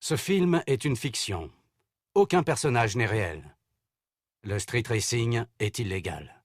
Ce film est une fiction. Aucun personnage n'est réel. Le street racing est illégal.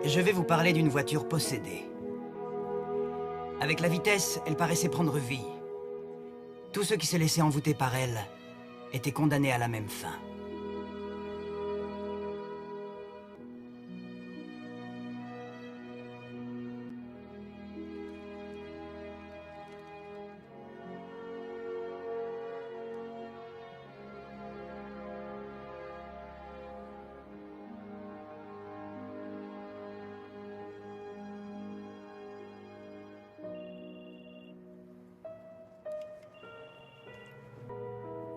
Je vais vous parler d'une voiture possédée. Avec la vitesse, elle paraissait prendre vie. Tous ceux qui se laissaient envoûter par elle étaient condamnés à la même fin.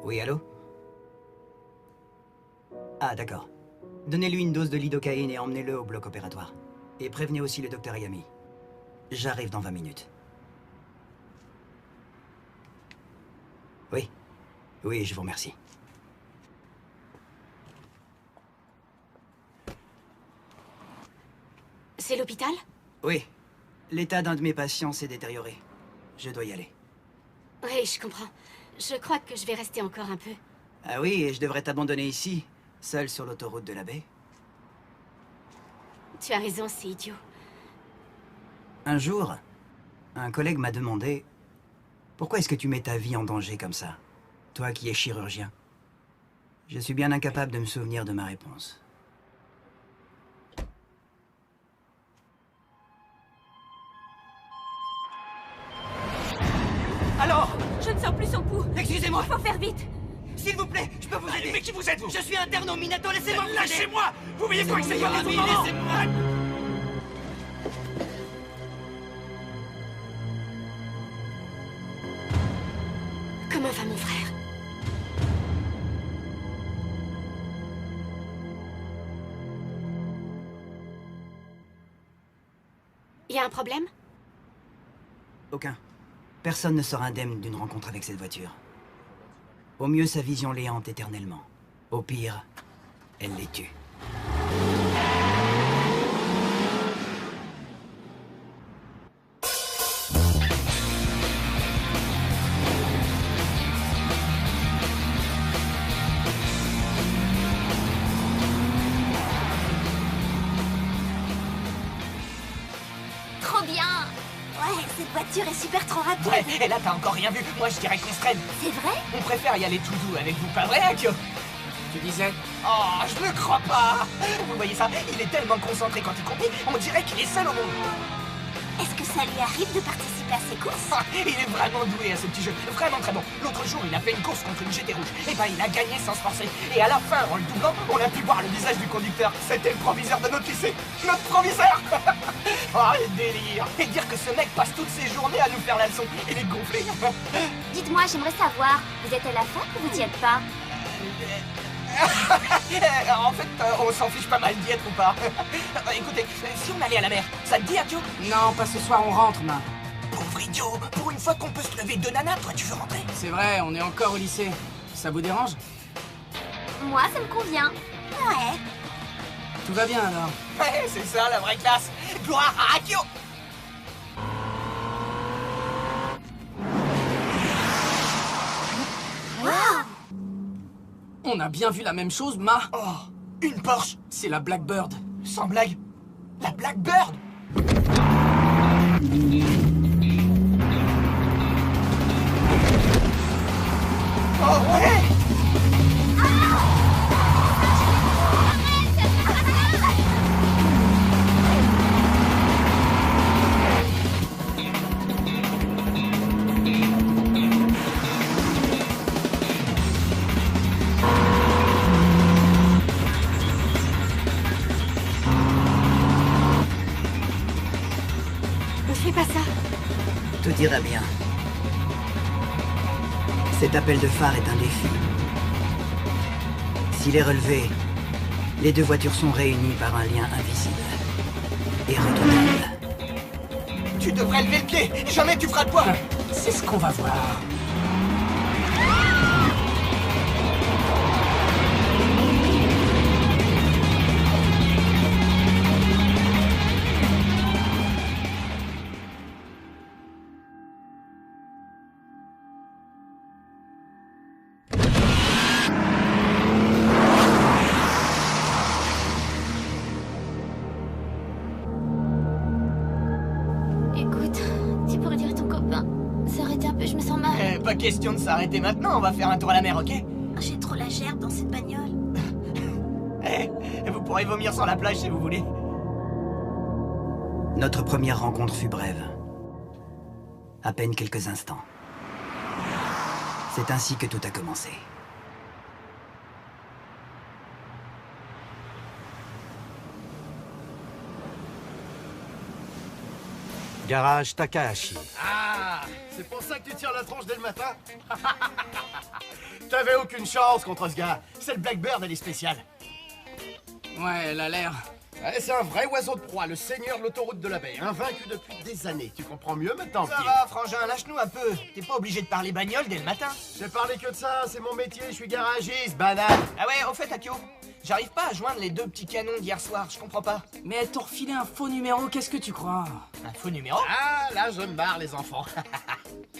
Oui, allô? Ah, d'accord. Donnez-lui une dose de lidocaïne et emmenez-le au bloc opératoire. Et prévenez aussi le docteur Yami. J'arrive dans 20 minutes. Oui. Oui, je vous remercie. C'est l'hôpital? Oui. L'état d'un de mes patients s'est détérioré. Je dois y aller. Oui, je comprends. Je crois que je vais rester encore un peu. Ah oui, et je devrais t'abandonner ici, seul sur l'autoroute de la baie. Tu as raison, c'est idiot. Un jour, un collègue m'a demandé « Pourquoi est-ce que tu mets ta vie en danger comme ça, toi qui es chirurgien ?» Je suis bien incapable de me souvenir de ma réponse. Alors? Je ne sens plus son pouls. Excusez-moi. Il faut faire vite. S'il vous plaît, je peux vous aider. Mais qui vous êtes, vous? Je suis interne au Minato, laissez-moi vous aider. Lâchez-moi! Vous voyez quoi que c'est pas Ami, tout moment? laissez-moi. Comment va mon frère? Y a un problème? Aucun. Personne ne sera indemne d'une rencontre avec cette voiture. Au mieux, sa vision les hante éternellement. Au pire, elle les tue. Trop bien! Ouais, cette voiture est super trop rapide. Ouais, et là t'as encore rien vu. Moi je dirais qu'on se traîne. C'est vrai? On préfère y aller tout doux avec vous, pas vrai, Akio? Tu disais? Oh, je ne crois pas. Vous voyez ça? Il est tellement concentré quand il conduit, on dirait qu'il est seul au monde. Est-ce que ça lui arrive de participer à ces courses? Ah, il est vraiment doué à ce petit jeu, vraiment très bon. L'autre jour, il a fait une course contre une GT rouge. Et ben, il a gagné sans se forcer. Et à la fin, en le doublant, on a pu voir le visage du conducteur. C'était le proviseur de notre lycée. Notre proviseur. Oh, le délire. Et dire que ce mec passe toutes ses journées à nous faire la leçon. Il est gonflé. Dites-moi, j'aimerais savoir, vous êtes à la fac ou vous n'y êtes pas? En fait, on s'en fiche pas mal d'y être ou pas. Écoutez, si on allait à la mer, ça te dit, Akio? Non, pas ce soir, on rentre, main. Pauvre idiot, pour une fois qu'on peut se lever de nana, toi tu veux rentrer? C'est vrai, on est encore au lycée. Ça vous dérange? Moi, ça me convient. Ouais. Tout va bien alors? Ouais, c'est ça la vraie classe. Gloire à Akio. On a bien vu la même chose, Ma. Oh, une Porsche. C'est la Blackbird. Sans blague, la Blackbird. Oh ouais. Arrête! Fais pas ça. Tout ira bien. Cet appel de phare est un défi. S'il est relevé, les deux voitures sont réunies par un lien invisible et redoutable. Tu devrais lever le pied. Jamais tu feras de poids. C'est ce qu'on va voir. Écoute, tu pourrais dire à ton copain. S'arrêter un peu, je me sens mal. Pas question de s'arrêter maintenant. On va faire un tour à la mer, ok? J'ai trop la gerbe dans cette bagnole. Vous pourrez vomir sur la plage si vous voulez. Notre première rencontre fut brève. À peine quelques instants. C'est ainsi que tout a commencé. Garage Takahashi. Ah, c'est pour ça que tu tires la tronche dès le matin? T'avais aucune chance contre ce gars. C'est le Blackbird, elle est spéciale. Ouais, elle a l'air. Ouais, c'est un vrai oiseau de proie, le seigneur de l'autoroute de la baie, invaincu depuis des années. Tu comprends mieux maintenant, Ça petit? va, frangin, lâche-nous un peu. T'es pas obligé de parler bagnole dès le matin. J'ai parlé que de ça, c'est mon métier, je suis garagiste, banane. Ah ouais, au fait, Akio, j'arrive pas à joindre les deux petits canons d'hier soir, je comprends pas. Mais elle t'a refilé un faux numéro, qu'est-ce que tu crois? Un faux numéro? Ah, là, je me barre, les enfants.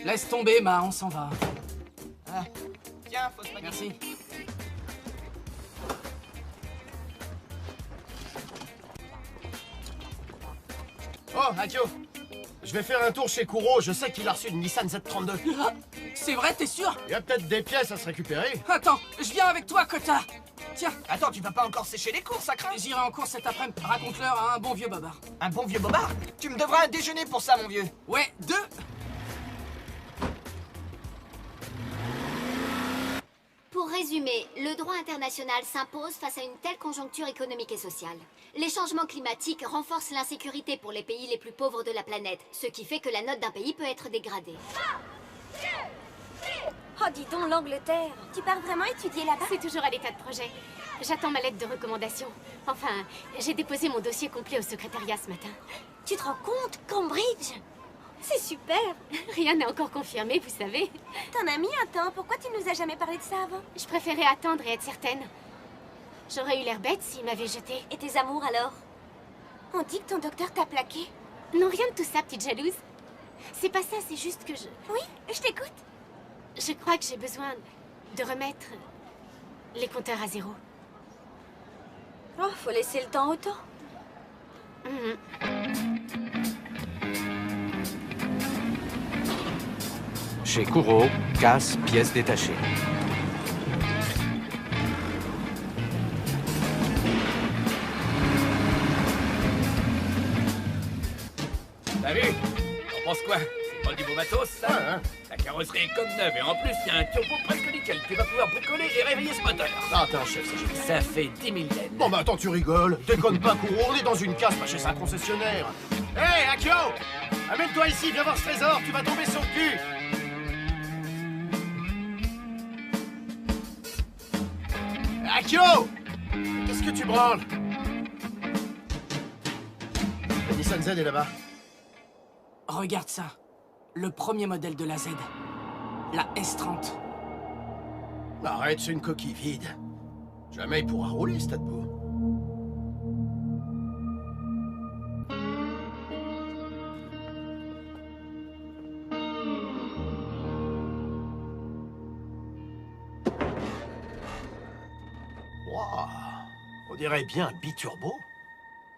Laisse tomber, Ma, on s'en va. Ah, tiens, fausse spaghetti. Merci. Oh, Akio, je vais faire un tour chez Kuro, je sais qu'il a reçu une Nissan Z32. Ah, c'est vrai, t'es sûr? Il y a peut-être des pièces à se récupérer. Attends, je viens avec toi, Kota. Tiens, Attends, tu vas pas encore sécher les courses, ça craint? j'irai en cours cet après-midi. Raconte-leur à un bon vieux bobard. Un bon vieux bobard? Tu me devras un déjeuner pour ça, mon vieux. Ouais, 2. Pour résumer, le droit international s'impose face à une telle conjoncture économique et sociale. Les changements climatiques renforcent l'insécurité pour les pays les plus pauvres de la planète, ce qui fait que la note d'un pays peut être dégradée. Oh, dis donc, l'Angleterre. Tu pars vraiment étudier là-bas? C'est toujours à l'état de projet. J'attends ma lettre de recommandation. Enfin, j'ai déposé mon dossier complet au secrétariat ce matin. Tu te rends compte? Cambridge? C'est super. Rien n'est encore confirmé, vous savez. T'en as mis un temps. Pourquoi tu nous as jamais parlé de ça avant? Je préférais attendre et être certaine. J'aurais eu l'air bête s'il m'avait jetée. Et tes amours alors? On dit que ton docteur t'a plaqué. Non, rien de tout ça, petite jalouse. C'est pas ça, c'est juste que Oui, je t'écoute. je crois que j'ai besoin de remettre les compteurs à zéro. Oh, faut laisser le temps au temps. Chez Kuro, casse, pièces détachées. T'as vu? T'en penses quoi? C'est pas du beau matos, ça? hein. La carrosserie est comme neuve et en plus, il y a un turbo presque nickel. Tu vas pouvoir bricoler et réveiller ce moteur. Ah, t'es un chef, ça, je Ça fait 10 000 yens. Bon, bah attends, tu rigoles. Déconne pas, Kuro, on est dans une case, pas chez un concessionnaire. Hé, Akio! Amène-toi ici, viens voir ce trésor, tu vas tomber sur le cul. Akio! Qu'est-ce que tu branles? La Nissan Z est là-bas. Regarde ça. Le premier modèle de la Z. La S30. Arrête, c'est une coquille vide. Jamais il pourra rouler, ce tas de boue. Wow. On dirait bien un biturbo.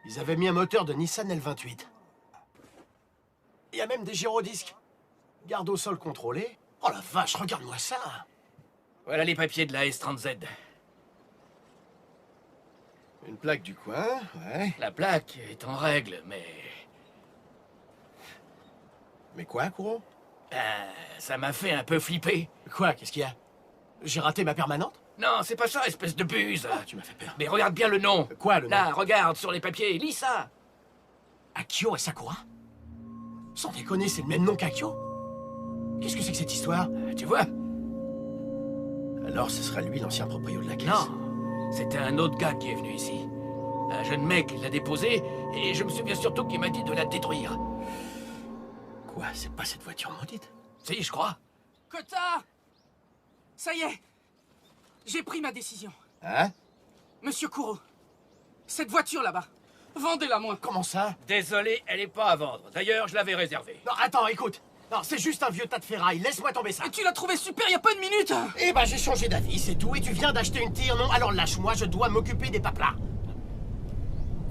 Ils avaient mis un moteur de Nissan L28. Il y a même des gyrodisques. Garde au sol contrôlé. Oh la vache, regarde-moi ça. Voilà les papiers de la S30Z. Une plaque du coin, ouais. La plaque est en règle, mais... Mais quoi, Kuro? ça m'a fait un peu flipper. Quoi, qu'est-ce qu'il y a? J'ai raté ma permanente? Non, c'est pas ça, espèce de buse. Ah, tu m'as fait peur. Mais regarde bien le nom. Quoi, le nom? Là, regarde sur les papiers, lis ça. Akio et Sakura? Sans déconner, c'est le même nom qu'Akio? Qu'est-ce que c'est que cette histoire? Tu vois? Alors ce sera lui l'ancien proprio de la caisse? Non, c'était un autre gars qui est venu ici. Un jeune mec l'a déposée, et je me souviens surtout qu'il m'a dit de la détruire. Quoi? C'est pas cette voiture maudite? Si, je crois. Kota! Ça y est! J'ai pris ma décision. Hein? Monsieur Kuro, cette voiture là-bas, vendez-la moi. Comment ça? Désolé, elle est pas à vendre. D'ailleurs, je l'avais réservée. Non, attends, écoute. Non, c'est juste un vieux tas de ferraille. Laisse-moi tomber ça. Et tu l'as trouvé super il y a pas une minute! Eh ben, j'ai changé d'avis, c'est tout. Et tu viens d'acheter une tire, non? Alors lâche-moi, je dois m'occuper des paplats.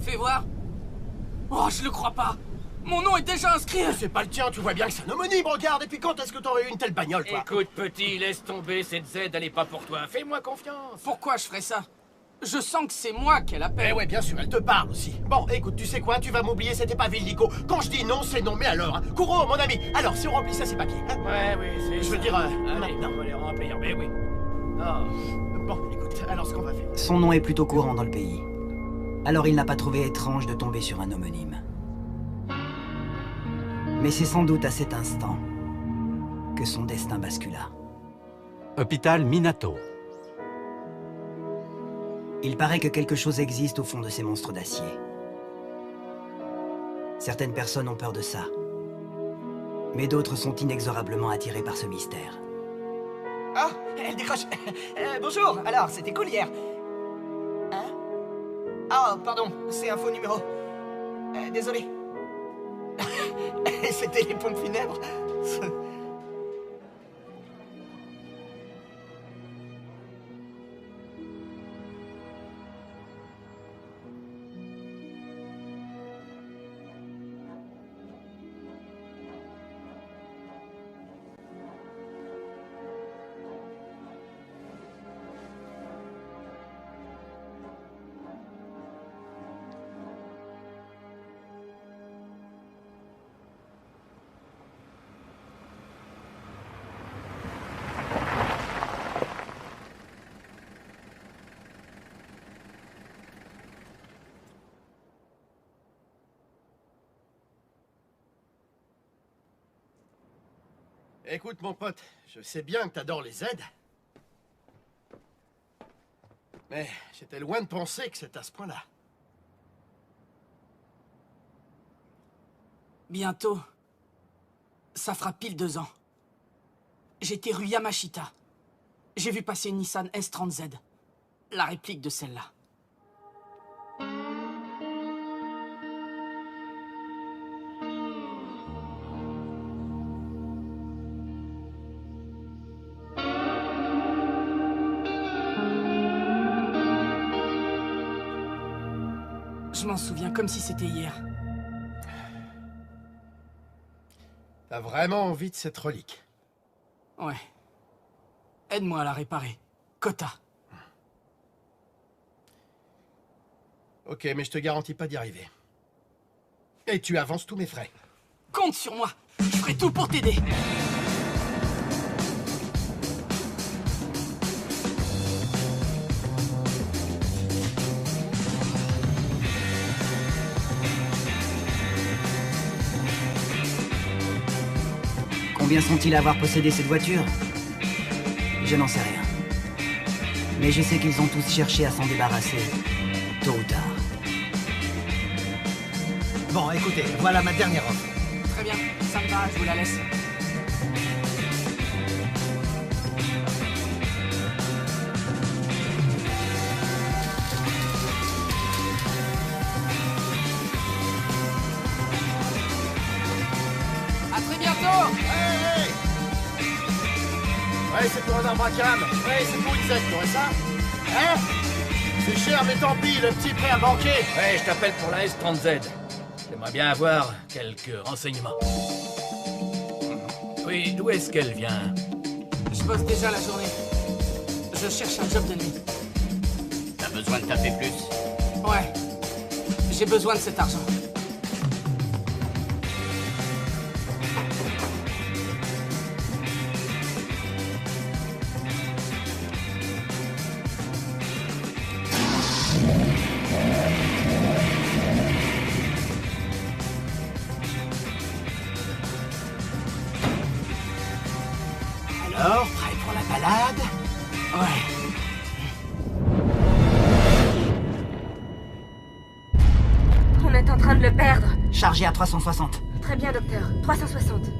Fais voir. Oh, je le crois pas. Mon nom est déjà inscrit. C'est pas le tien, tu vois bien que c'est un homonyme, regarde. Et puis quand est-ce que t'aurais eu une telle bagnole, toi? Écoute, petit, laisse tomber, cette Z, elle est pas pour toi. Fais-moi confiance. Pourquoi je ferais ça? Je sens que c'est moi qu'elle appelle. Eh ouais, bien sûr, elle te parle aussi. Bon, écoute, tu sais quoi? Tu vas m'oublier, c'était pas Villico. Quand je dis non, c'est non. Mais alors, hein? Kuro, mon ami, alors si on remplissait ces papiers, hein? Ouais, oui, c'est Je veux ça. dire, Allez, maintenant. on va les remplir, mais oui. Oh. Bon, écoute, alors ce qu'on va faire... Son nom est plutôt courant dans le pays. Alors il n'a pas trouvé étrange de tomber sur un homonyme. Mais c'est sans doute à cet instant que son destin bascula. Hôpital Minato. Il paraît que quelque chose existe au fond de ces monstres d'acier. Certaines personnes ont peur de ça. Mais d'autres sont inexorablement attirées par ce mystère. Ah, elle décroche. Bonjour, alors, c'était cool hier. Hein? Ah, pardon, c'est un faux numéro. Désolé. C'était les pompes funèbres. Écoute, mon pote, je sais bien que t'adores les aides. Mais j'étais loin de penser que c'est à ce point-là. Bientôt, ça fera pile 2 ans. J'étais rue Yamashita. J'ai vu passer une Nissan S30Z. La réplique de celle-là. Je m'en souviens comme si c'était hier. T'as vraiment envie de cette relique? Ouais. Aide-moi à la réparer. Kota. Ok, mais je te garantis pas d'y arriver. Et tu avances tous mes frais. Compte sur moi. Je ferai tout pour t'aider. Combien sont-ils à avoir possédé cette voiture? Je n'en sais rien. Mais je sais qu'ils ont tous cherché à s'en débarrasser, tôt ou tard. Bon, écoutez, voilà ma dernière offre. Très bien, ça me va, je vous la laisse. À très bientôt! Hey! Ouais, c'est pour un arbre à cam. Ouais, c'est pour une Z, t'aurais ça? Hein? C'est cher, mais tant pis, le petit prêt à banquer. Ouais, je t'appelle pour la S30Z. J'aimerais bien avoir quelques renseignements. Oui, d'où est-ce qu'elle vient? Je bosse déjà la journée. Je cherche un job de nuit. T'as besoin de taper plus? Ouais. J'ai besoin de cet argent. Alors, prêt pour la balade? Ouais. On est en train de le perdre. Chargé à 360. Très bien, docteur. 360.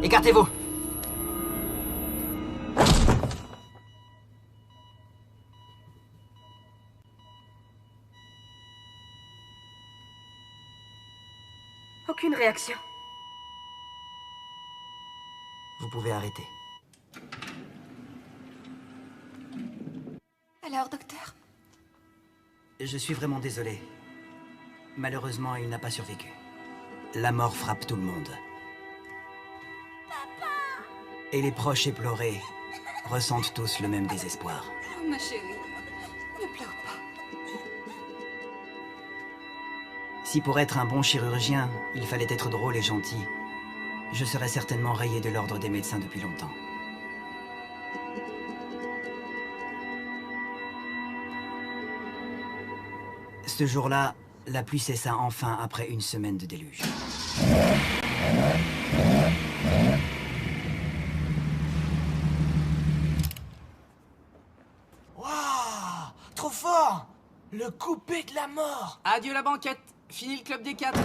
Écartez-vous. Aucune réaction. Vous pouvez arrêter. Alors, docteur? Je suis vraiment désolé. Malheureusement, il n'a pas survécu. La mort frappe tout le monde. Papa! Et les proches éplorés ressentent tous le même désespoir. Oh, ma chérie, ne pleure pas. Si pour être un bon chirurgien, il fallait être drôle et gentil, je serais certainement rayé de l'ordre des médecins depuis longtemps. Ce jour-là, la pluie cessa enfin après une semaine de déluge. Waouh! Trop fort! Le coupé de la mort! Adieu la banquette. Fini le club des 4.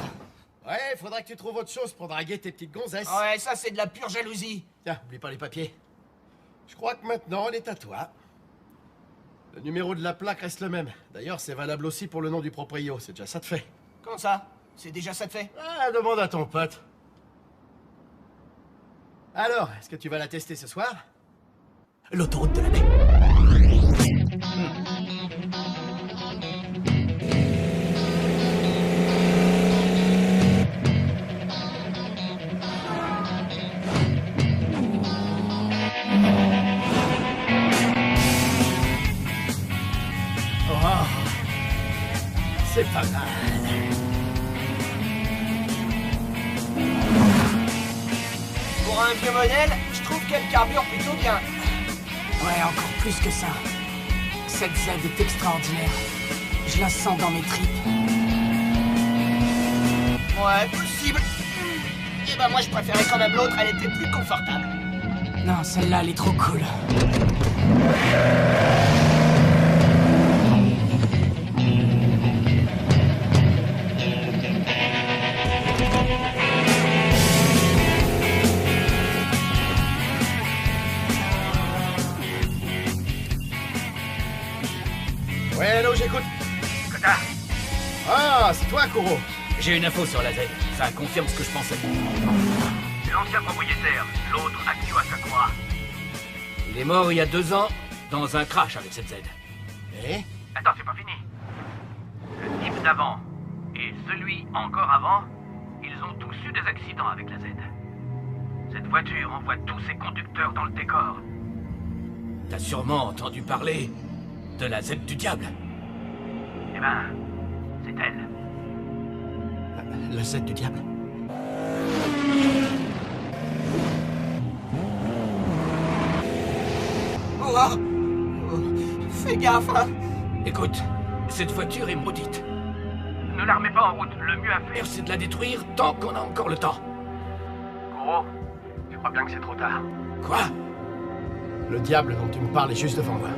Ouais, faudra que tu trouves autre chose pour draguer tes petites gonzesses. Ouais, ça c'est de la pure jalousie. Tiens, oublie pas les papiers. Je crois que maintenant, elle est à toi. Le numéro de la plaque reste le même. D'ailleurs, c'est valable aussi pour le nom du proprio. C'est déjà ça de fait. Comment ça? C'est déjà ça de fait? Ah, demande à ton pote. Alors, est-ce que tu vas la tester ce soir? L'autoroute de la baie. Oh, c'est pas mal. Pour un vieux modèle, je trouve qu'elle carbure plutôt bien. Ouais, encore plus que ça. Cette Z est extraordinaire. Je la sens dans mes tripes. Ouais, possible. Et ben moi je préférais quand même l'autre, elle était plus confortable. Non, celle-là, elle est trop cool. Ouais, allô, j'écoute. Cotard, Ah, c'est toi, Kuro. j'ai une info sur la Z. Ça confirme ce que je pensais. L'ancien propriétaire, l'autre Akio Asakura. Il est mort il y a 2 ans, dans un crash avec cette Z. Eh? Attends, c'est pas fini. Le type d'avant et celui encore avant, ils ont tous eu des accidents avec la Z. Cette voiture envoie tous ses conducteurs dans le décor. T'as sûrement entendu parler de la Z du diable. Eh ben, c'est elle. La Z du diable. Oh, oh, fais gaffe, hein. Écoute, cette voiture est maudite. Ne la remets pas en route. Le mieux à faire, c'est de la détruire tant qu'on a encore le temps. Gros, je crois bien que c'est trop tard. Quoi? Le diable dont tu me parles est juste devant moi.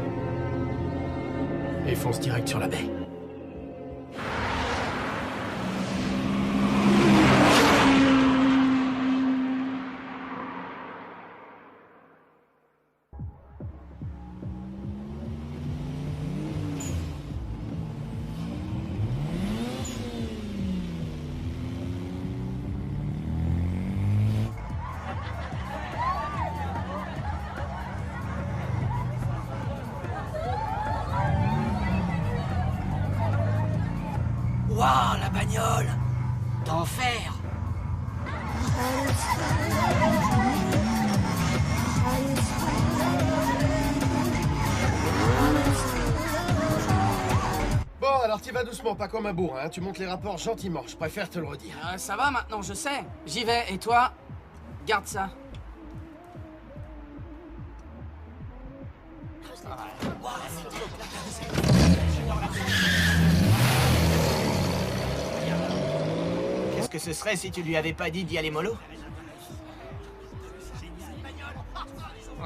Et il fonce direct sur la baie. Waouh, la bagnole! D'enfer! Bon, alors t'y vas doucement, pas comme un bourrin, hein. Tu montes les rapports gentiment, je préfère te le redire. Ça va maintenant, je sais. J'y vais. Et toi? Garde ça. Qu'est-ce que ce serait si tu lui avais pas dit d'y aller mollo?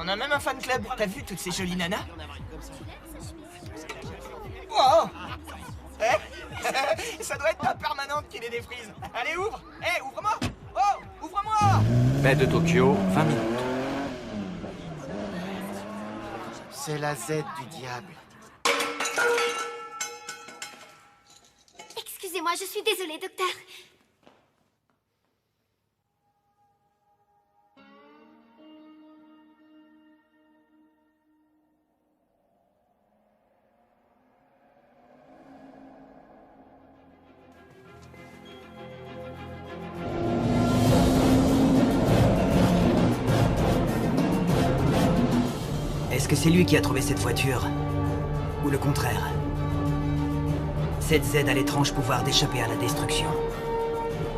On a même un fan club. T'as vu toutes ces jolies nanas? Wow. Ça doit être ta permanente qui les défrise. Allez, ouvre. Hé, ouvre-moi. Oh, ouvre-moi. Baie de Tokyo, 20 minutes. C'est la Z du diable. Excusez-moi, je suis désolée, docteur. Est-ce que c'est lui qui a trouvé cette voiture? Ou le contraire? Cette Z a l'étrange pouvoir d'échapper à la destruction.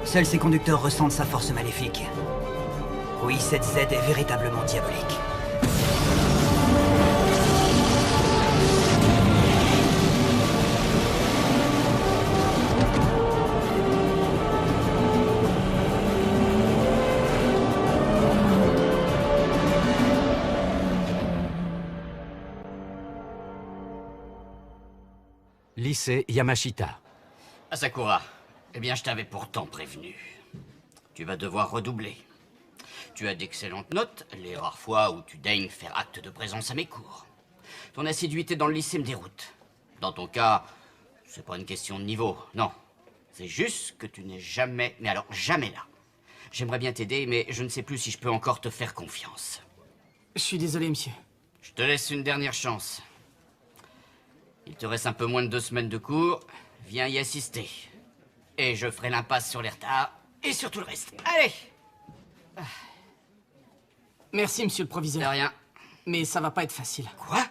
Seuls ses conducteurs ressentent sa force maléfique. Oui, cette Z est véritablement diabolique. Lycée Yamashita. Asakura, eh bien je t'avais pourtant prévenu. Tu vas devoir redoubler. Tu as d'excellentes notes, les rares fois où tu daignes faire acte de présence à mes cours. Ton assiduité dans le lycée me déroute. Dans ton cas, c'est pas une question de niveau, non. C'est juste que tu n'es jamais, mais alors jamais là. J'aimerais bien t'aider, mais je ne sais plus si je peux encore te faire confiance. Je suis désolé, monsieur. Je te laisse une dernière chance. Il te reste un peu moins de 2 semaines de cours. Viens y assister. Et je ferai l'impasse sur les retards et sur tout le reste. Allez! Merci, monsieur le proviseur. De rien. Mais ça va pas être facile. Quoi?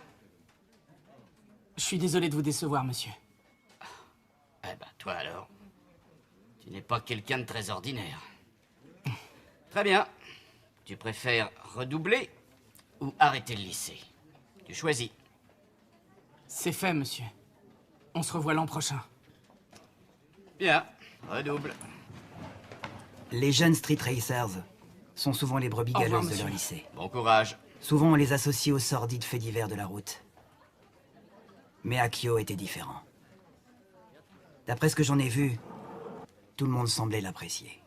Je suis désolé de vous décevoir, monsieur. Eh ben, toi alors. Tu n'es pas quelqu'un de très ordinaire. Très bien. Tu préfères redoubler ou arrêter le lycée? Tu choisis. C'est fait, monsieur. On se revoit l'an prochain. Bien, redouble. Les jeunes street racers sont souvent les brebis Au revoir, galeuses de leur monsieur. lycée. Bon courage. Souvent, on les associe aux sordides faits divers de la route. Mais Akio était différent. D'après ce que j'en ai vu, tout le monde semblait l'apprécier.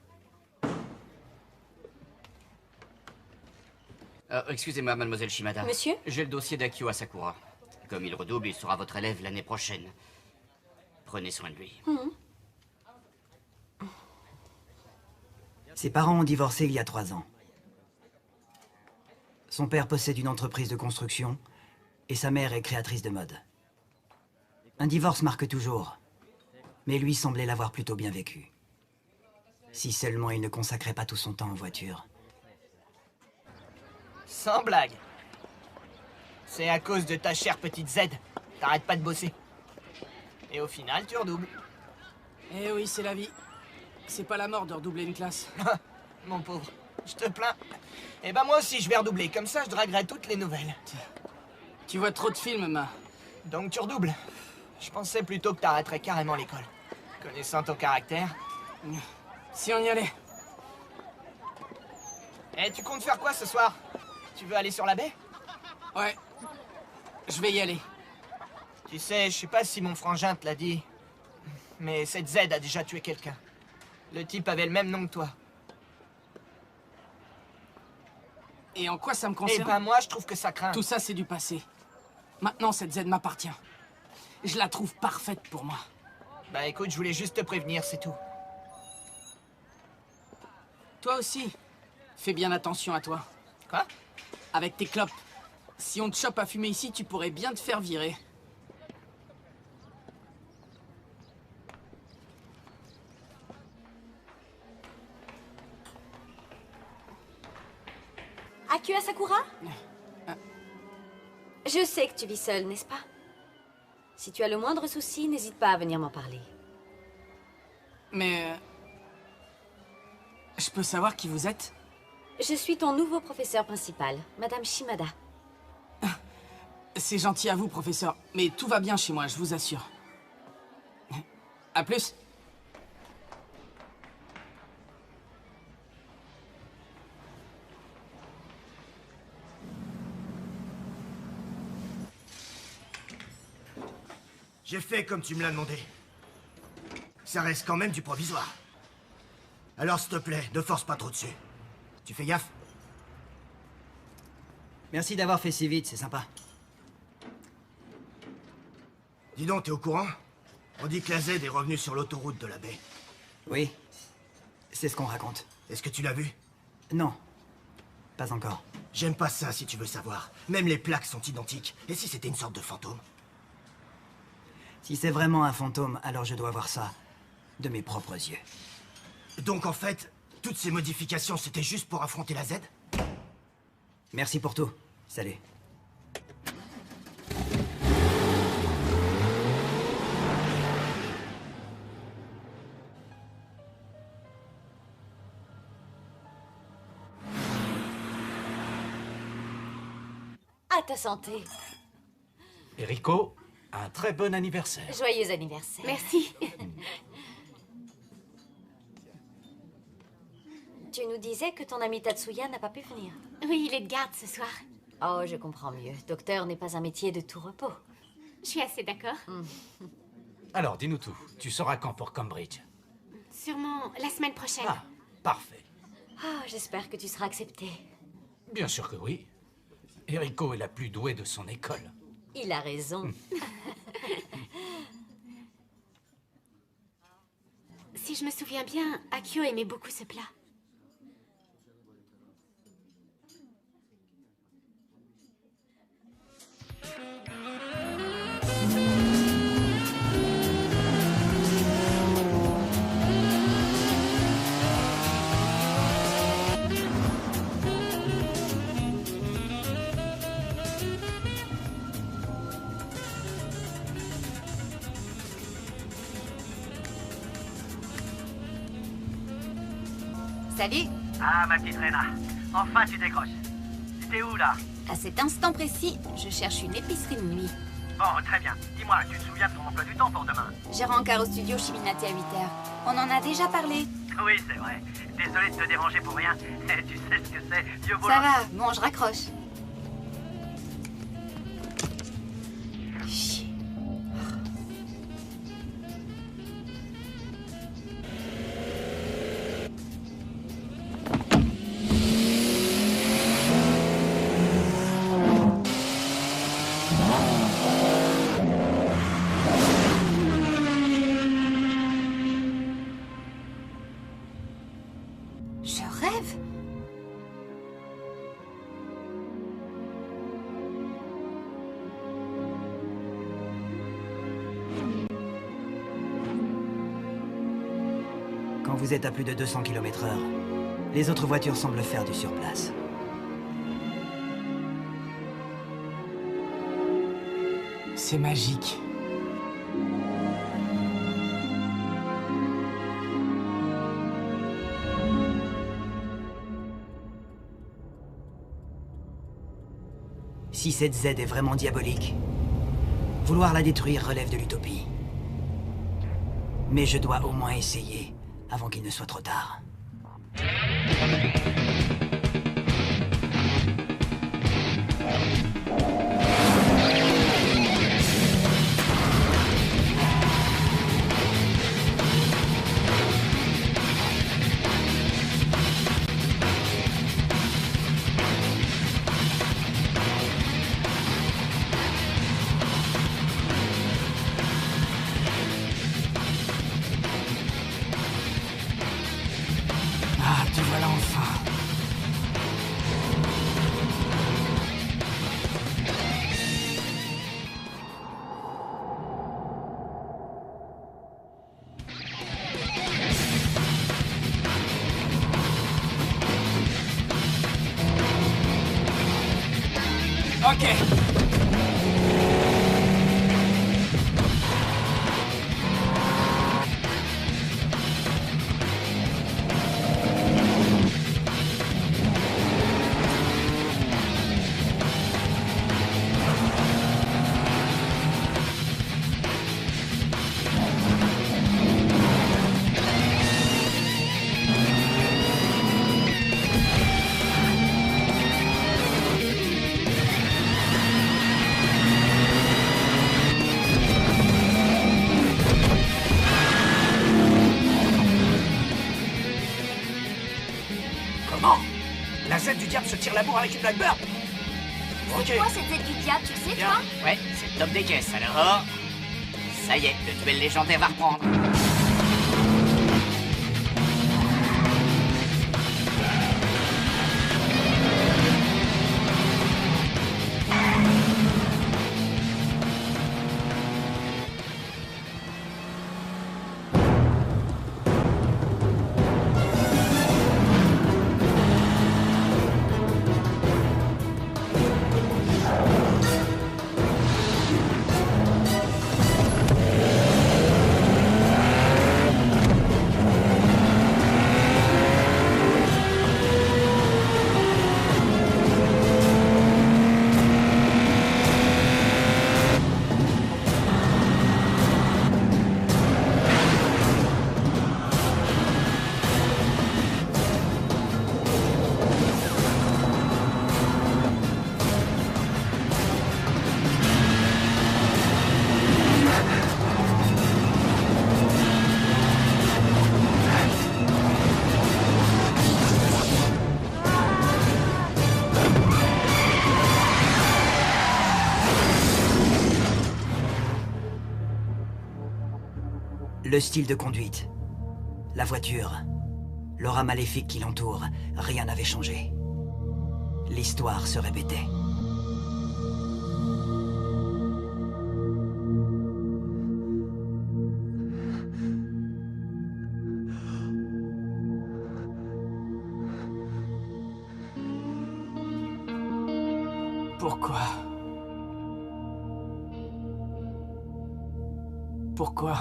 Excusez-moi, mademoiselle Shimada. Monsieur? J'ai le dossier d'Akio Asakura. Comme il redouble, il sera votre élève l'année prochaine. Prenez soin de lui. Ses parents ont divorcé il y a 3 ans. Son père possède une entreprise de construction et sa mère est créatrice de mode. Un divorce marque toujours, mais lui semblait l'avoir plutôt bien vécu. Si seulement il ne consacrait pas tout son temps en voiture. Sans blague. C'est à cause de ta chère petite Z. T'arrêtes pas de bosser. Et au final, tu redoubles. Eh oui, c'est la vie. C'est pas la mort de redoubler une classe. Mon pauvre, je te plains. Eh ben moi aussi, je vais redoubler. Comme ça, je draguerai toutes les nouvelles. Tu vois trop de films, Ma. Donc tu redoubles. Je pensais plutôt que t'arrêterais carrément l'école. Connaissant ton caractère. Si on y allait. Eh, tu comptes faire quoi ce soir? Tu veux aller sur la baie? Ouais. Je vais y aller. Tu sais, je sais pas si mon frangin te l'a dit, mais cette Z a déjà tué quelqu'un. Le type avait le même nom que toi. Et en quoi ça me Eh concerne? ben moi, je trouve que ça craint. Tout ça, c'est du passé. Maintenant, cette Z m'appartient. Je la trouve parfaite pour moi. Bah écoute, je voulais juste te prévenir, c'est tout. Toi aussi. Fais bien attention à toi. Quoi? Avec tes clopes. Si on te chope à fumer ici, tu pourrais bien te faire virer. Akio Asakura? Je sais que tu vis seul, n'est-ce pas? Si tu as le moindre souci, n'hésite pas à venir m'en parler. Mais... je peux savoir qui vous êtes? Je suis ton nouveau professeur principal, Madame Shimada. C'est gentil à vous, professeur. Mais tout va bien chez moi, je vous assure. À plus. J'ai fait comme tu me l'as demandé. Ça reste quand même du provisoire. Alors s'il te plaît, ne force pas trop dessus. Tu fais gaffe? Merci d'avoir fait si vite, c'est sympa. Dis donc, t'es au courant? On dit que la Z est revenue sur l'autoroute de la baie. Oui, c'est ce qu'on raconte. Est-ce que tu l'as vu? Non, pas encore. J'aime pas ça si tu veux savoir. Même les plaques sont identiques. Et si c'était une sorte de fantôme? Si c'est vraiment un fantôme, alors je dois voir ça de mes propres yeux. Donc en fait, toutes ces modifications, c'était juste pour affronter la Z? Merci pour tout. Salut. À ta santé. Eriko, un très bon anniversaire. Joyeux anniversaire. Merci. Tu nous disais que ton ami Tatsuya n'a pas pu venir. Oui, il est de garde ce soir. Oh, je comprends mieux. Docteur n'est pas un métier de tout repos. Je suis assez d'accord. Alors, dis-nous tout. Tu seras quand pour Cambridge? Sûrement la semaine prochaine. Ah, parfait. Ah, j'espère que tu seras accepté. Bien sûr que oui. Eriko est la plus douée de son école. Il a raison. Si je me souviens bien, Akio aimait beaucoup ce plat. Salut. Ah, ma petite Rena. Enfin, tu décroches. Tu t'es où, là? À cet instant précis, je cherche une épicerie de nuit. Bon, très bien. Dis-moi, tu te souviens de ton emploi du temps pour demain? J'ai rencard au studio Chiminati à 8h. On en a déjà parlé. Oui, c'est vrai. Désolé de te déranger pour rien. Tu sais ce que c'est, vieux boulot. Ça va, bon, je raccroche. Chier. Je rêve. Quand vous êtes à plus de 200 km/h, les autres voitures semblent faire du surplace. C'est magique. Si cette Z est vraiment diabolique, vouloir la détruire relève de l'utopie. Mais je dois au moins essayer avant qu'il ne soit trop tard. Ah, te voilà enfin. Ok. Comment? La Z du diable se tire la bourre avec une Blackbird? C'est quoi cette Z du diable, tu le sais, Bien. toi? Ouais, c'est le top des caisses, alors. Ça y est, le duel légendaire va reprendre. Le style de conduite, la voiture, l'aura maléfique qui l'entoure, rien n'avait changé. L'histoire se répétait. Pourquoi? Pourquoi?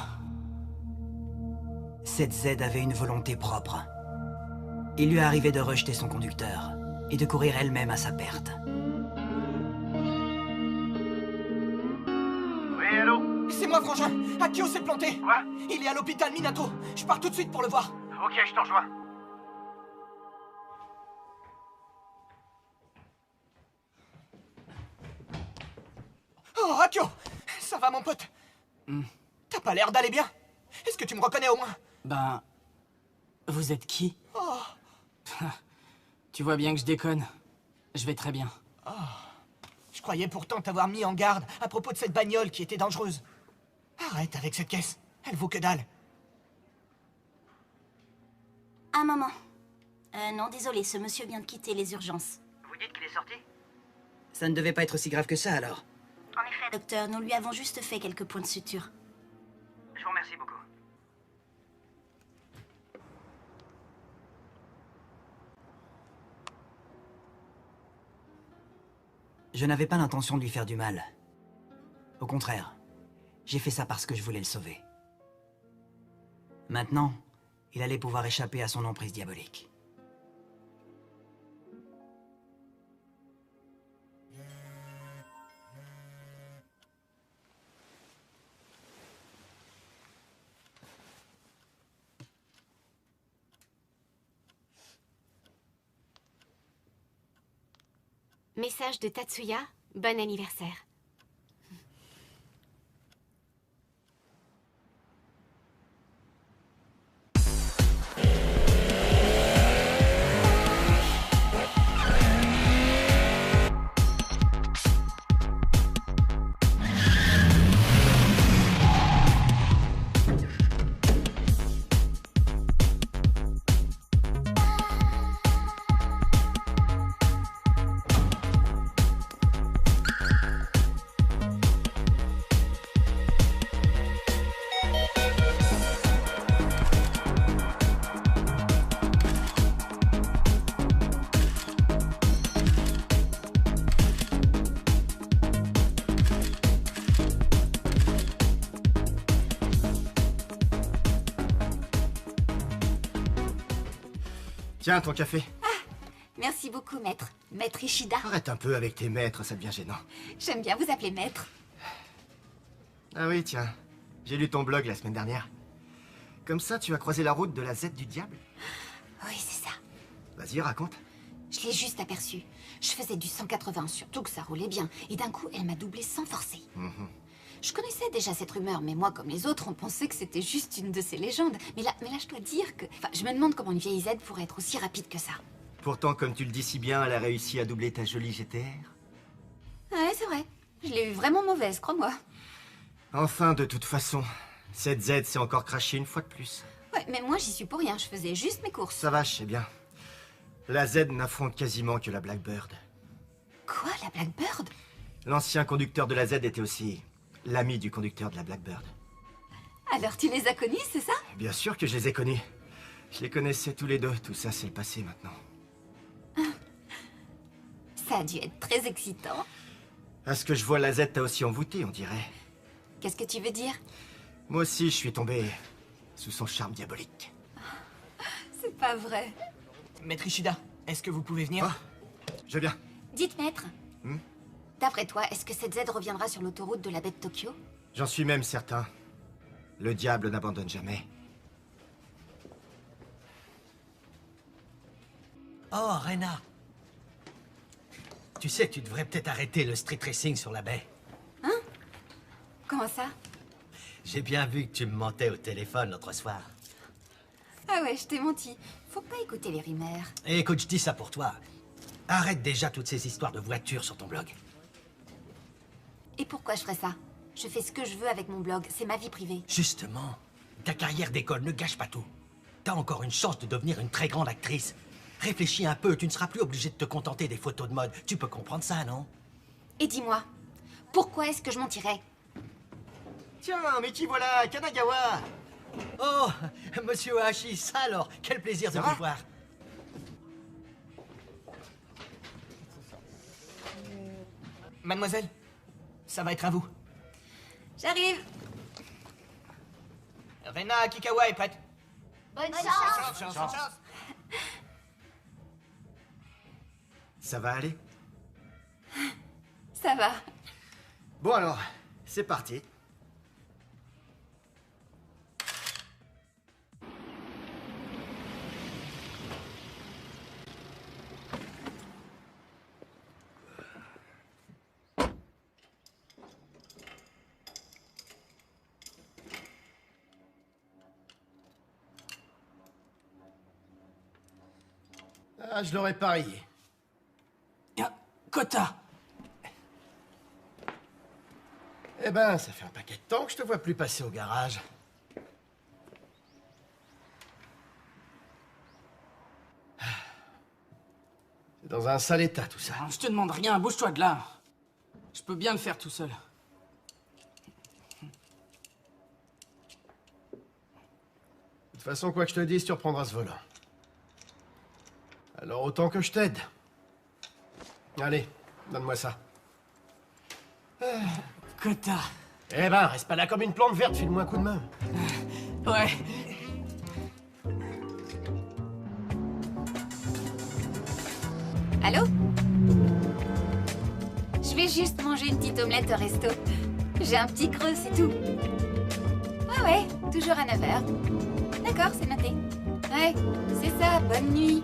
Cette Z avait une volonté propre. Il lui arrivait de rejeter son conducteur et de courir elle-même à sa perte. Oui, allô? C'est moi, Frangin. Akio s'est planté. Quoi? Il est à l'hôpital Minato. Je pars tout de suite pour le voir. Ok, je te rejoins. Oh, Akio! Ça va, mon pote? T'as pas l'air d'aller bien? Est-ce que tu me reconnais au moins? Ben... Vous êtes qui? Oh. Tu vois bien que je déconne. Je vais très bien. Oh. Je croyais pourtant t'avoir mis en garde à propos de cette bagnole qui était dangereuse. Arrête avec cette caisse. Elle vaut que dalle. Un moment. Non, désolé, ce monsieur vient de quitter les urgences. Vous dites qu'il est sorti? Ça ne devait pas être aussi grave que ça, alors. En effet, docteur, nous lui avons juste fait quelques points de suture. Je vous remercie beaucoup. Je n'avais pas l'intention de lui faire du mal. Au contraire, j'ai fait ça parce que je voulais le sauver. Maintenant, il allait pouvoir échapper à son emprise diabolique. Message de Tatsuya, bon anniversaire. Tiens, ton café. Ah, merci beaucoup, maître. Maître Ishida. Arrête un peu avec tes maîtres, ça devient gênant. J'aime bien vous appeler maître. Ah oui, tiens. J'ai lu ton blog la semaine dernière. Comme ça, tu as croisé la route de la Z du diable? Oui, c'est ça. Vas-y, raconte. Je l'ai juste aperçue. Je faisais du 180, surtout que ça roulait bien. Et d'un coup, elle m'a doublé sans forcer. Je connaissais déjà cette rumeur, mais moi, comme les autres, on pensait que c'était juste une de ces légendes. Mais là, je dois dire que... Enfin, je me demande comment une vieille Z pourrait être aussi rapide que ça. Pourtant, comme tu le dis si bien, elle a réussi à doubler ta jolie GTR. Ouais, c'est vrai. Je l'ai eu vraiment mauvaise, crois-moi. Enfin, de toute façon, cette Z s'est encore crashée une fois de plus. Ouais, mais moi, j'y suis pour rien. Je faisais juste mes courses. Ça va, je sais bien. La Z n'affronte quasiment que la Blackbird. Quoi, la Blackbird? L'ancien conducteur de la Z était aussi l'ami du conducteur de la Blackbird. Alors, tu les as connus, c'est ça? Bien sûr que je les ai connus. Je les connaissais tous les deux. Tout ça, c'est le passé maintenant. Ça a dû être très excitant. À ce que je vois, la Z t'a aussi envoûté, on dirait. Qu'est-ce que tu veux dire? Moi aussi, je suis tombé sous son charme diabolique. C'est pas vrai. Maître Ishida, est-ce que vous pouvez venir? Je viens. Dites, maître. D'après toi, est-ce que cette Z reviendra sur l'autoroute de la baie de Tokyo? J'en suis même certain. Le diable n'abandonne jamais. Oh, Rena. Tu sais, tu devrais peut-être arrêter le street racing sur la baie. Hein? Comment ça? J'ai bien vu que tu me mentais au téléphone l'autre soir. Ah ouais, je t'ai menti. Faut pas écouter les rumeurs. Et écoute, je dis ça pour toi. Arrête déjà toutes ces histoires de voitures sur ton blog. Et pourquoi je ferais ça? Je fais ce que je veux avec mon blog, c'est ma vie privée. Justement, ta carrière d'école ne gâche pas tout. T'as encore une chance de devenir une très grande actrice. Réfléchis un peu, tu ne seras plus obligé de te contenter des photos de mode. Tu peux comprendre ça, non? Et dis-moi, pourquoi est-ce que je mentirais? Tiens, mais qui voilà, Kanagawa! Oh, monsieur Hachi, ça alors, quel plaisir de vous voir. Mademoiselle, ça va être à vous. J'arrive. Rena Kikawa est prête. Bonne chance. Ça va aller? Ça va. Bon alors, c'est parti. Ah, je l'aurais parié. Kota! Eh ben, ça fait un paquet de temps que je te vois plus passer au garage. C'est dans un sale état, tout ça. Je te demande rien, bouge-toi de là. Je peux bien le faire tout seul. De toute façon, quoi que je te dise, tu reprendras ce volant. Alors autant que je t'aide. Allez, donne-moi ça. Kota. Eh ben, reste pas là comme une plante verte, file-moi un coup de main. Ouais. Allô? Je vais juste manger une petite omelette au resto. J'ai un petit creux, c'est tout. Ah ouais, toujours à 9h. D'accord, c'est noté. Ouais, c'est ça, bonne nuit.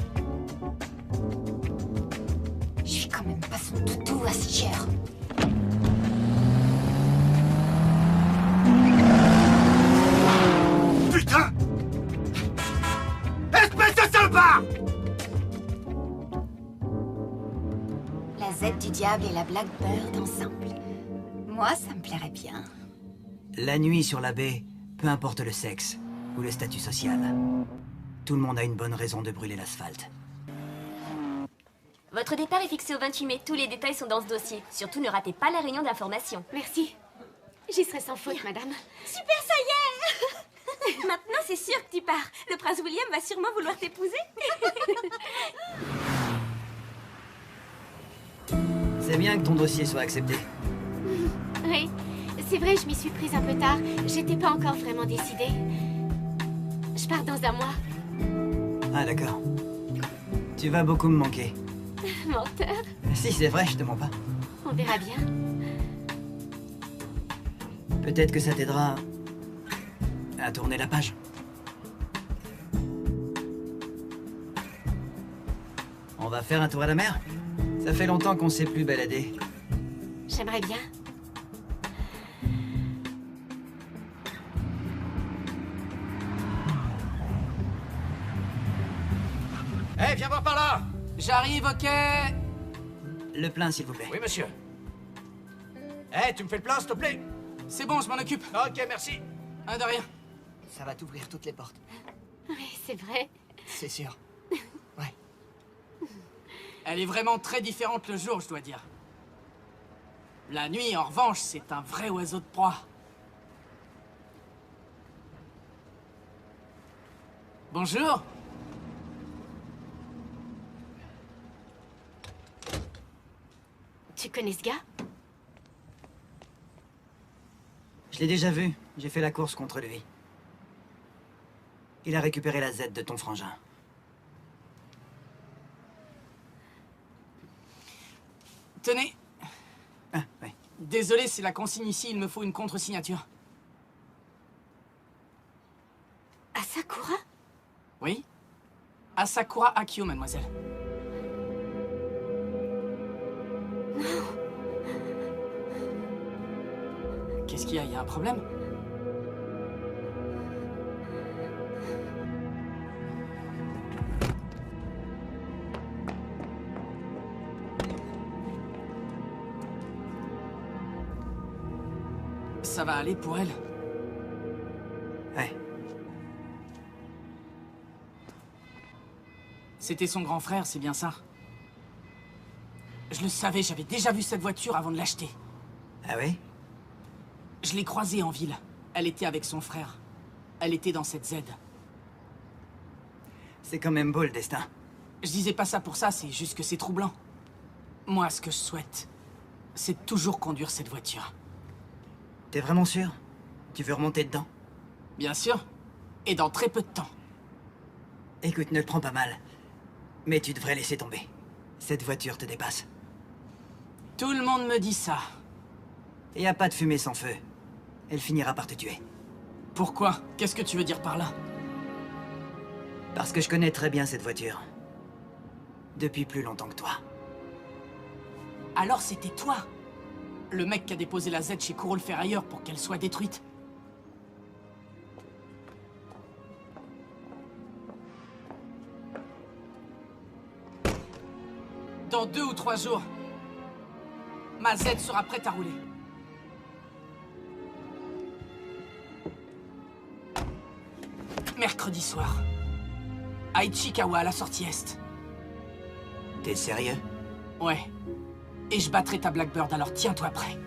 Je suis quand même pas son toutou à cette heure. Putain! Espèce de salopard! La Z du diable et la Blackbird ensemble. Moi, ça me plairait bien. La nuit sur la baie, peu importe le sexe ou le statut social, tout le monde a une bonne raison de brûler l'asphalte. Votre départ est fixé au 28 mai. Tous les détails sont dans ce dossier. Surtout, ne ratez pas la réunion d'information. Merci. J'y serai sans faute, madame. Super, ça y est! Maintenant, c'est sûr que tu pars. Le prince William va sûrement vouloir t'épouser. C'est bien que ton dossier soit accepté. Oui, c'est vrai, je m'y suis prise un peu tard. J'étais pas encore vraiment décidée. Je pars dans un mois. Ah d'accord. Tu vas beaucoup me manquer. Menteur. Si c'est vrai, je te mens pas. On verra bien. Peut-être que ça t'aidera à tourner la page. On va faire un tour à la mer? Ça fait longtemps qu'on s'est plus baladé. J'aimerais bien. Eh, viens voir par là! J'arrive, ok. Le plein, s'il vous plaît. Oui, monsieur. Eh, tu me fais le plein, s'il te plaît? C'est bon, je m'en occupe. Ok, merci. De rien. Ça va t'ouvrir toutes les portes. Oui, c'est vrai. C'est sûr. Elle est vraiment très différente le jour, je dois dire. La nuit, en revanche, c'est un vrai oiseau de proie. Bonjour. Tu connais ce gars? Je l'ai déjà vu. J'ai fait la course contre lui. Il a récupéré la Z de ton frangin. Tenez. Ah, oui. Désolé, c'est la consigne ici, il me faut une contre-signature. Asakura? Oui? Asakura Akio, mademoiselle. Non. Qu'est-ce qu'il y a? Il y a un problème? Ça va aller pour elle? Ouais. C'était son grand frère, c'est bien ça? Je le savais, j'avais déjà vu cette voiture avant de l'acheter. Ah oui? Je l'ai croisée en ville. Elle était avec son frère. Elle était dans cette Z. C'est quand même beau, le destin. Je disais pas ça pour ça, c'est juste que c'est troublant. Moi, ce que je souhaite, c'est de toujours conduire cette voiture. T'es vraiment sûr? Tu veux remonter dedans? Bien sûr. Et dans très peu de temps. Écoute, ne le prends pas mal. Mais tu devrais laisser tomber. Cette voiture te dépasse. Tout le monde me dit ça. Y a pas de fumée sans feu. Elle finira par te tuer. Pourquoi? Qu'est-ce que tu veux dire par là? Parce que je connais très bien cette voiture. Depuis plus longtemps que toi. Alors c'était toi? Le mec qui a déposé la Z chez Courol Ferrailleur pour qu'elle soit détruite? Dans 2 ou 3 jours, ma Z sera prête à rouler. Mercredi soir. À Ichikawa, à la sortie Est. T'es sérieux? Ouais. Et je battrai ta Blackbird, alors tiens-toi prêt.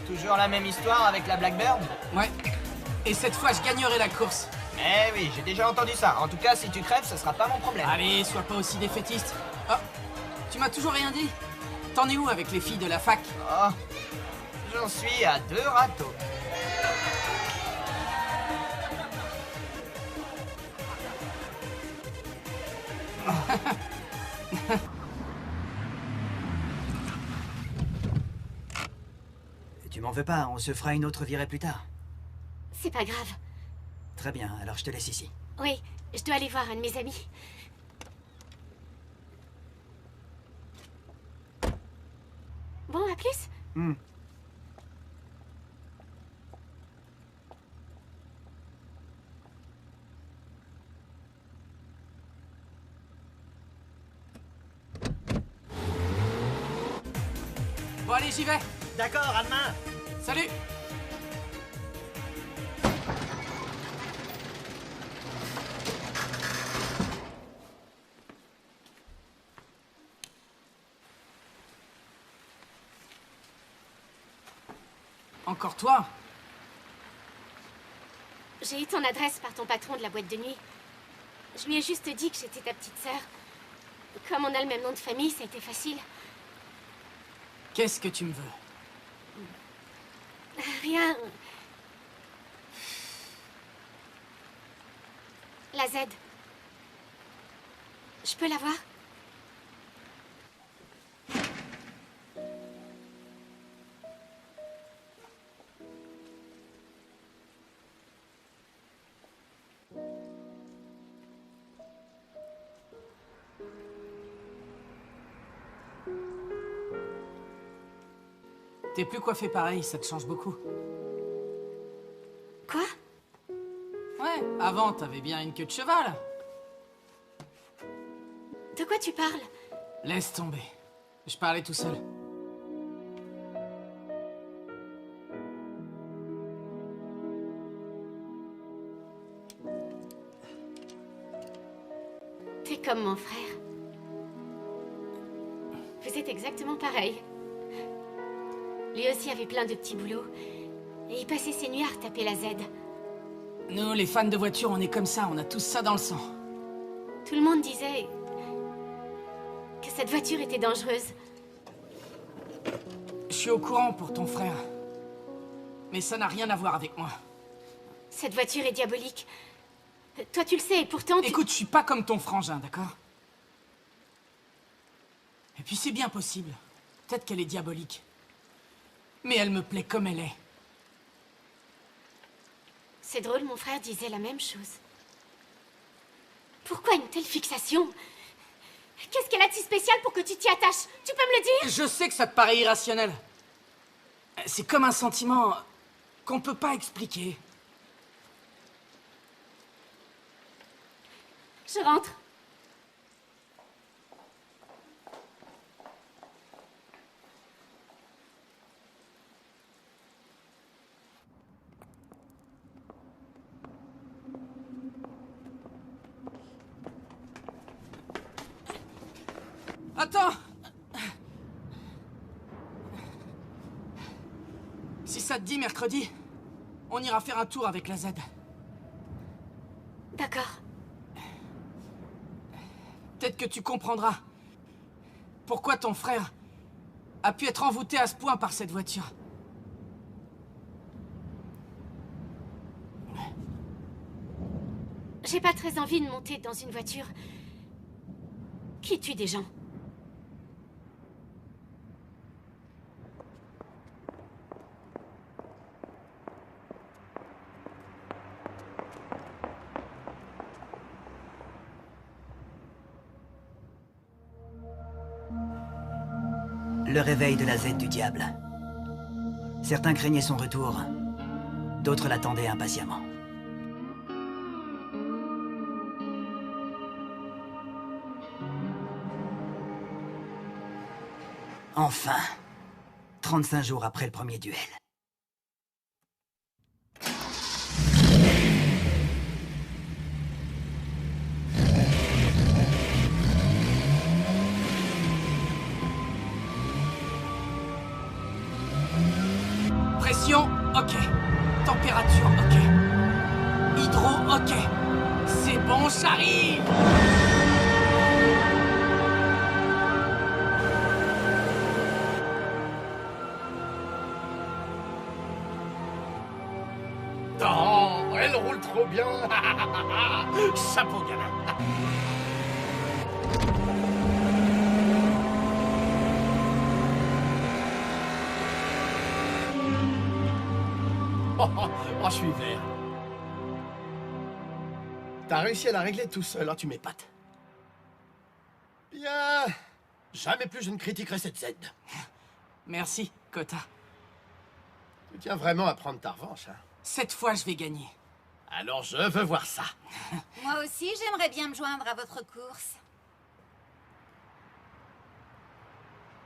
Toujours la même histoire avec la Blackbird? Ouais. Et cette fois, je gagnerai la course. Eh oui, j'ai déjà entendu ça. En tout cas, si tu crèves, ce sera pas mon problème. Allez, sois pas aussi défaitiste. Oh, tu m'as toujours rien dit. T'en es où avec les filles de la fac? Oh, j'en suis à 2 râteaux. Tu m'en veux pas, on se fera une autre virée plus tard. C'est pas grave. Très bien, alors je te laisse ici. Oui, je dois aller voir un de mes amis. Bon, à plus. Bon, allez, j'y vais. D'accord, à demain. Salut. Encore toi? J'ai eu ton adresse par ton patron de la boîte de nuit. Je lui ai juste dit que j'étais ta petite sœur. Comme on a le même nom de famille, ça a été facile. Qu'est-ce que tu me veux? Rien. La Z. Je peux la voir? T'es plus coiffé pareil, ça te change beaucoup. Quoi? Ouais, avant, t'avais bien une queue de cheval. De quoi tu parles? Laisse tomber. Je parlais tout seul. T'es comme mon frère. Vous êtes exactement pareil. Lui aussi avait plein de petits boulots. Et il passait ses nuits à retaper la Z. Nous, les fans de voitures, on est comme ça, on a tous ça dans le sang. Tout le monde disait que cette voiture était dangereuse. Je suis au courant pour ton frère. Mais ça n'a rien à voir avec moi. Cette voiture est diabolique. Toi, tu le sais, et pourtant... Écoute, je suis pas comme ton frangin, d'accord? Et puis c'est bien possible. Peut-être qu'elle est diabolique. Mais elle me plaît comme elle est. C'est drôle, mon frère disait la même chose. Pourquoi une telle fixation? Qu'est-ce qu'elle a de si spécial pour que tu t'y attaches? Tu peux me le dire? Je sais que ça te paraît irrationnel. C'est comme un sentiment qu'on peut pas expliquer. Je rentre. Attends! Si ça te dit, mercredi, on ira faire un tour avec la Z. D'accord. Peut-être que tu comprendras pourquoi ton frère a pu être envoûté à ce point par cette voiture. J'ai pas très envie de monter dans une voiture qui tue des gens. Le réveil de la Z du diable. Certains craignaient son retour, d'autres l'attendaient impatiemment. Enfin, 35 jours après le premier duel. Pression, ok. Température, ok. Hydro, ok. C'est bon, j'arrive! Oh, elle roule trop bien. Chapeau, gamin. Oh, je suis vert. T'as réussi à la régler tout seul, hein, tu m'épates. Bien. Jamais plus je ne critiquerai cette Z. Merci, Kota. Tu tiens vraiment à prendre ta revanche, hein? Cette fois, je vais gagner. Alors je veux voir ça. Moi aussi, j'aimerais bien me joindre à votre course.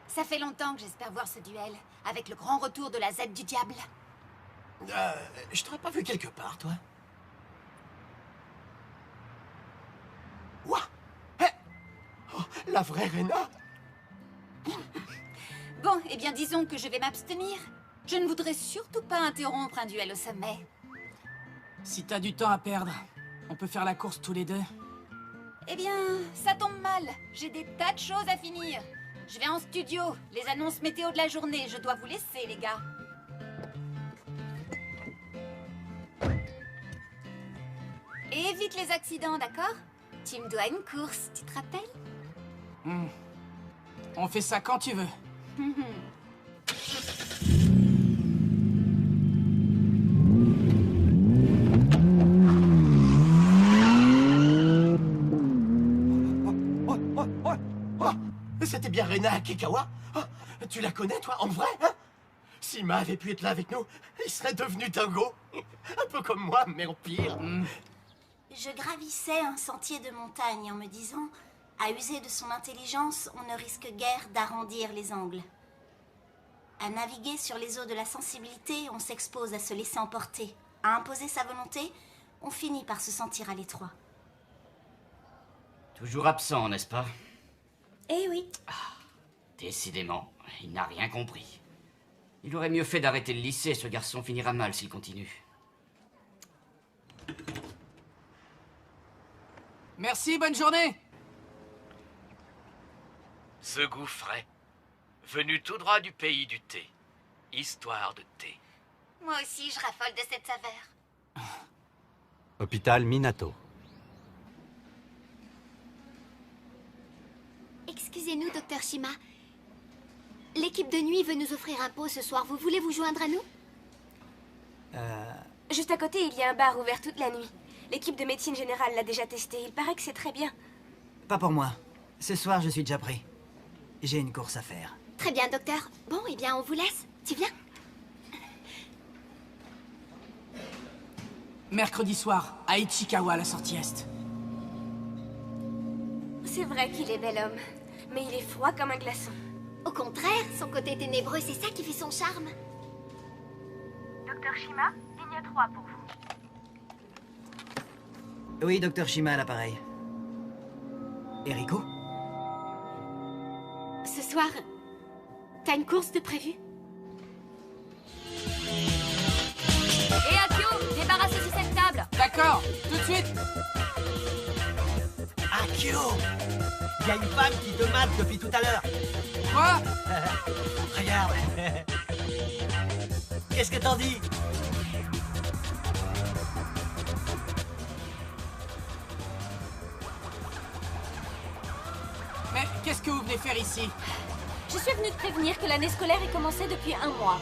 Ça fait longtemps que j'espère voir ce duel, avec le grand retour de la Z du diable. Je t'aurais pas vu quelque part, toi? Ouah! Oh, la vraie Rena? Bon, eh bien disons que je vais m'abstenir. Je ne voudrais surtout pas interrompre un duel au sommet. Si t'as du temps à perdre, on peut faire la course tous les deux. Eh bien, ça tombe mal. J'ai des tas de choses à finir. Je vais en studio. Les annonces météo de la journée. Je dois vous laisser, les gars. Et évite les accidents, d'accord? Tu me dois une course, tu te rappelles? On fait ça quand tu veux. C'était bien Rena Akikawa? Oh, tu la connais, toi, en vrai, hein? S'Ima avait pu être là avec nous, il serait devenu dingo. Un peu comme moi, mais en pire. Je gravissais un sentier de montagne en me disant, à user de son intelligence, on ne risque guère d'arrondir les angles. À naviguer sur les eaux de la sensibilité, on s'expose à se laisser emporter. À imposer sa volonté, on finit par se sentir à l'étroit. Toujours absent, n'est-ce pas? Eh oui. Décidément, il n'a rien compris. Il aurait mieux fait d'arrêter le lycée, ce garçon finira mal s'il continue. Merci, bonne journée. Ce goût frais, venu tout droit du pays du thé. Histoire de thé. Moi aussi, je raffole de cette saveur. Hôpital Minato. Excusez-nous, docteur Shima. L'équipe de nuit veut nous offrir un pot ce soir. Vous voulez vous joindre à nous? Juste à côté, il y a un bar ouvert toute la nuit. L'équipe de médecine générale l'a déjà testé. Il paraît que c'est très bien. Pas pour moi. Ce soir, je suis déjà pris. J'ai une course à faire. Très bien, docteur. Bon, eh bien, on vous laisse. Tu viens? Mercredi soir, à Ichikawa, la sortie Est. C'est vrai qu'il est bel homme, mais il est froid comme un glaçon. Au contraire, son côté ténébreux, c'est ça qui fait son charme. Docteur Shima, ligne 3 pour vous. Oui, docteur Shima à l'appareil. Eriko? Ce soir, t'as une course de prévue? Et Akio, débarrassez-vous de cette table. D'accord, tout de suite. Akio! Il y a une femme qui te mate depuis tout à l'heure. Quoi? Regarde. Qu'est-ce que t'en dis? Mais qu'est-ce que vous venez faire ici? Je suis venue te prévenir que l'année scolaire est commencée depuis 1 mois.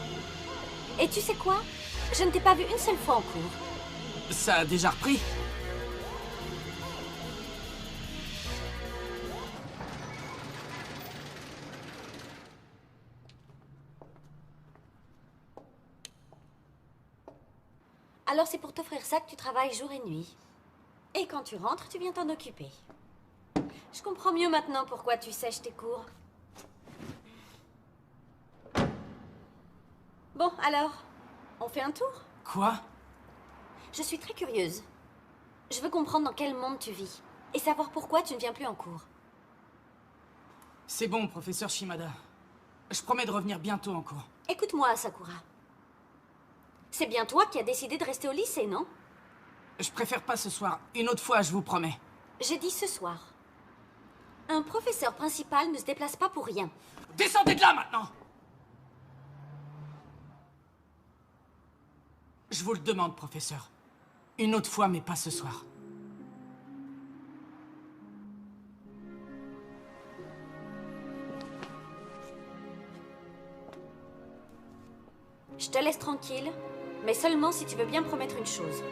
Et tu sais quoi? Je ne t'ai pas vu une seule fois en cours. Ça a déjà repris? Alors c'est pour t'offrir ça que tu travailles jour et nuit. Et quand tu rentres, tu viens t'en occuper. Je comprends mieux maintenant pourquoi tu sèches tes cours. Bon, alors, on fait un tour? Quoi? Je suis très curieuse. Je veux comprendre dans quel monde tu vis. Et savoir pourquoi tu ne viens plus en cours. C'est bon, professeur Shimada. Je promets de revenir bientôt en cours. Écoute-moi, Sakura. C'est bien toi qui as décidé de rester au lycée, non? Je préfère pas ce soir. Une autre fois, je vous promets. J'ai dit ce soir. Un professeur principal ne se déplace pas pour rien. Descendez de là, maintenant! Je vous le demande, professeur. Une autre fois, mais pas ce soir. Je te laisse tranquille, mais seulement si tu veux bien promettre une chose.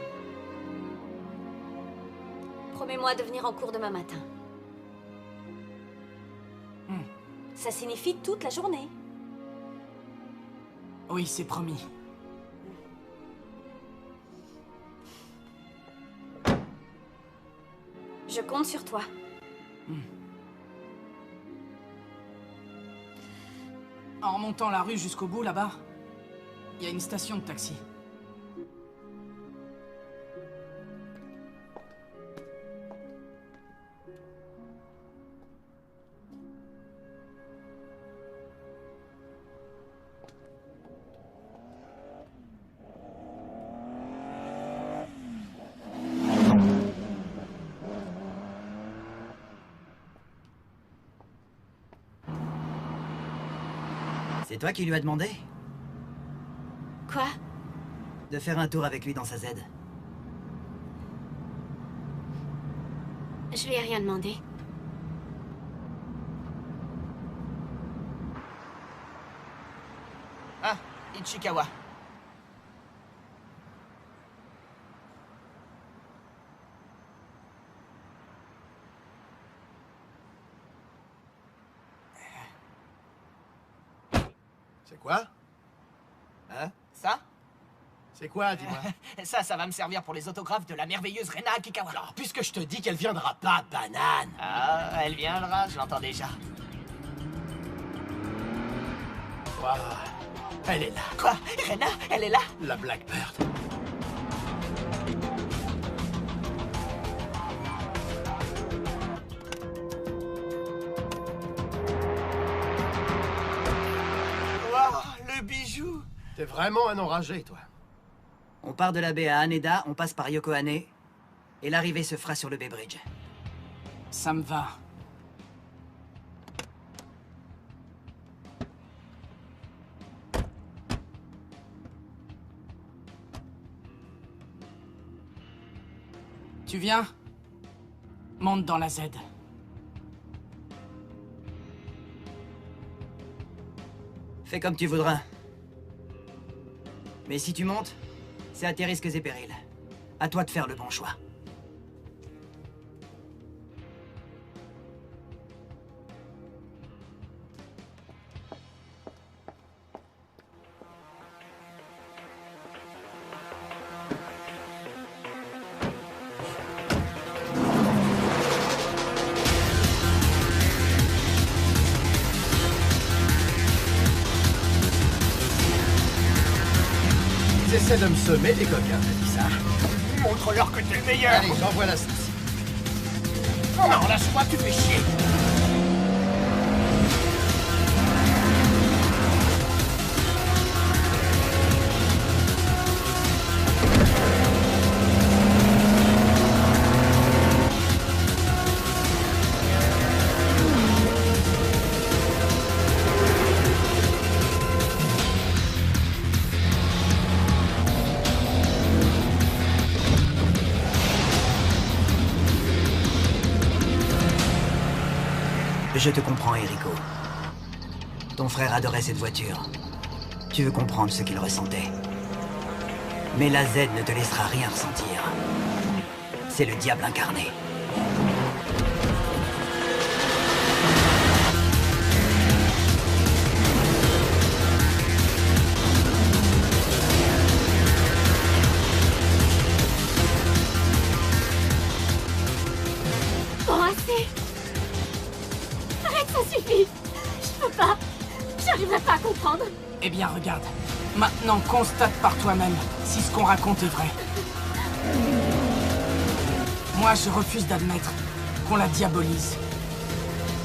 Promets-moi de venir en cours demain matin. Ça signifie toute la journée. Oui, c'est promis. Je compte sur toi. En remontant la rue jusqu'au bout, là-bas, il y a une station de taxi. C'est toi qui lui as demandé? Quoi? De faire un tour avec lui dans sa Z. Je lui ai rien demandé. Ah, Ichikawa. C'est quoi? Hein? Ça? C'est quoi, dis-moi? Ça va me servir pour les autographes de la merveilleuse Rena Akikawa. Alors, puisque je te dis qu'elle viendra pas, banane! Ah, elle viendra, je l'entends déjà. Wow. Elle est là. Quoi? Rena, elle est là? La Blackbird. Wow, le bijou! T'es vraiment un enragé, toi. On part de la baie à Haneda, on passe par Yokohane, et l'arrivée se fera sur le Bay Bridge. Ça me va. Tu viens? Monte dans la Z. Fais comme tu voudras. Mais si tu montes, c'est à tes risques et périls. À toi de faire le bon choix. Ils essaient de me semer des coquins, t'as dit ça? Montre-leur que t'es le meilleur! Allez, j'envoie la sauce. Non, lâche-moi, tu fais chier! Je te comprends, Eriko. Ton frère adorait cette voiture. Tu veux comprendre ce qu'il ressentait. Mais la Z ne te laissera rien ressentir. C'est le diable incarné. Bon, assez. Arrête, ça suffit. Je peux pas. J'arriverai pas à comprendre. Eh bien, regarde. Maintenant, constate par toi-même si ce qu'on raconte est vrai. Moi, je refuse d'admettre qu'on la diabolise.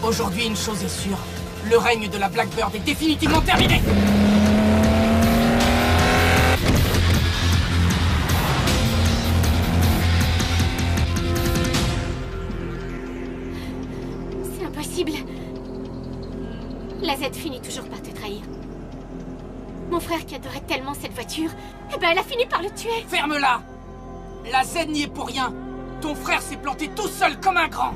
Aujourd'hui, une chose est sûre. Le règne de la Blackbird est définitivement terminé. C'est impossible. La Z finit toujours par te trahir. Mon frère qui adorait tellement cette voiture, eh ben elle a fini par le tuer. Ferme-la! La Z n'y est pour rien. Ton frère s'est planté tout seul comme un grand.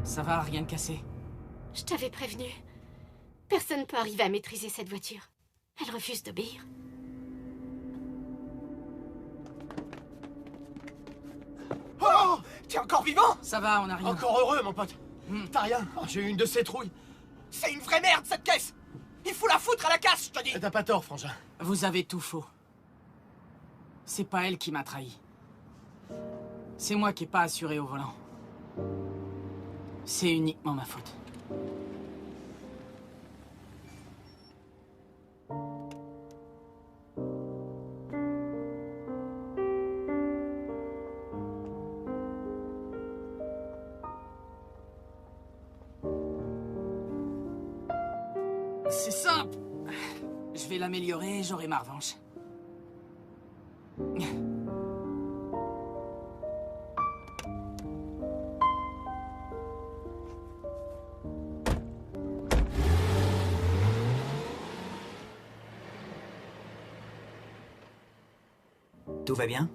Ça va, rien de cassé. Je t'avais prévenu. Personne ne peut arriver à maîtriser cette voiture. Elle refuse d'obéir. T'es encore vivant? Ça va, on a rien. Encore heureux, mon pote. T'as rien? Oh, j'ai eu une de ces trouilles. C'est une vraie merde, cette caisse! Il faut la foutre à la casse, je te dis! T'as pas tort, frangin. Vous avez tout faux. C'est pas elle qui m'a trahi. C'est moi qui ai pas assuré au volant. C'est uniquement ma faute. C'est simple. Je vais l'améliorer et j'aurai ma revanche. Tout va bien?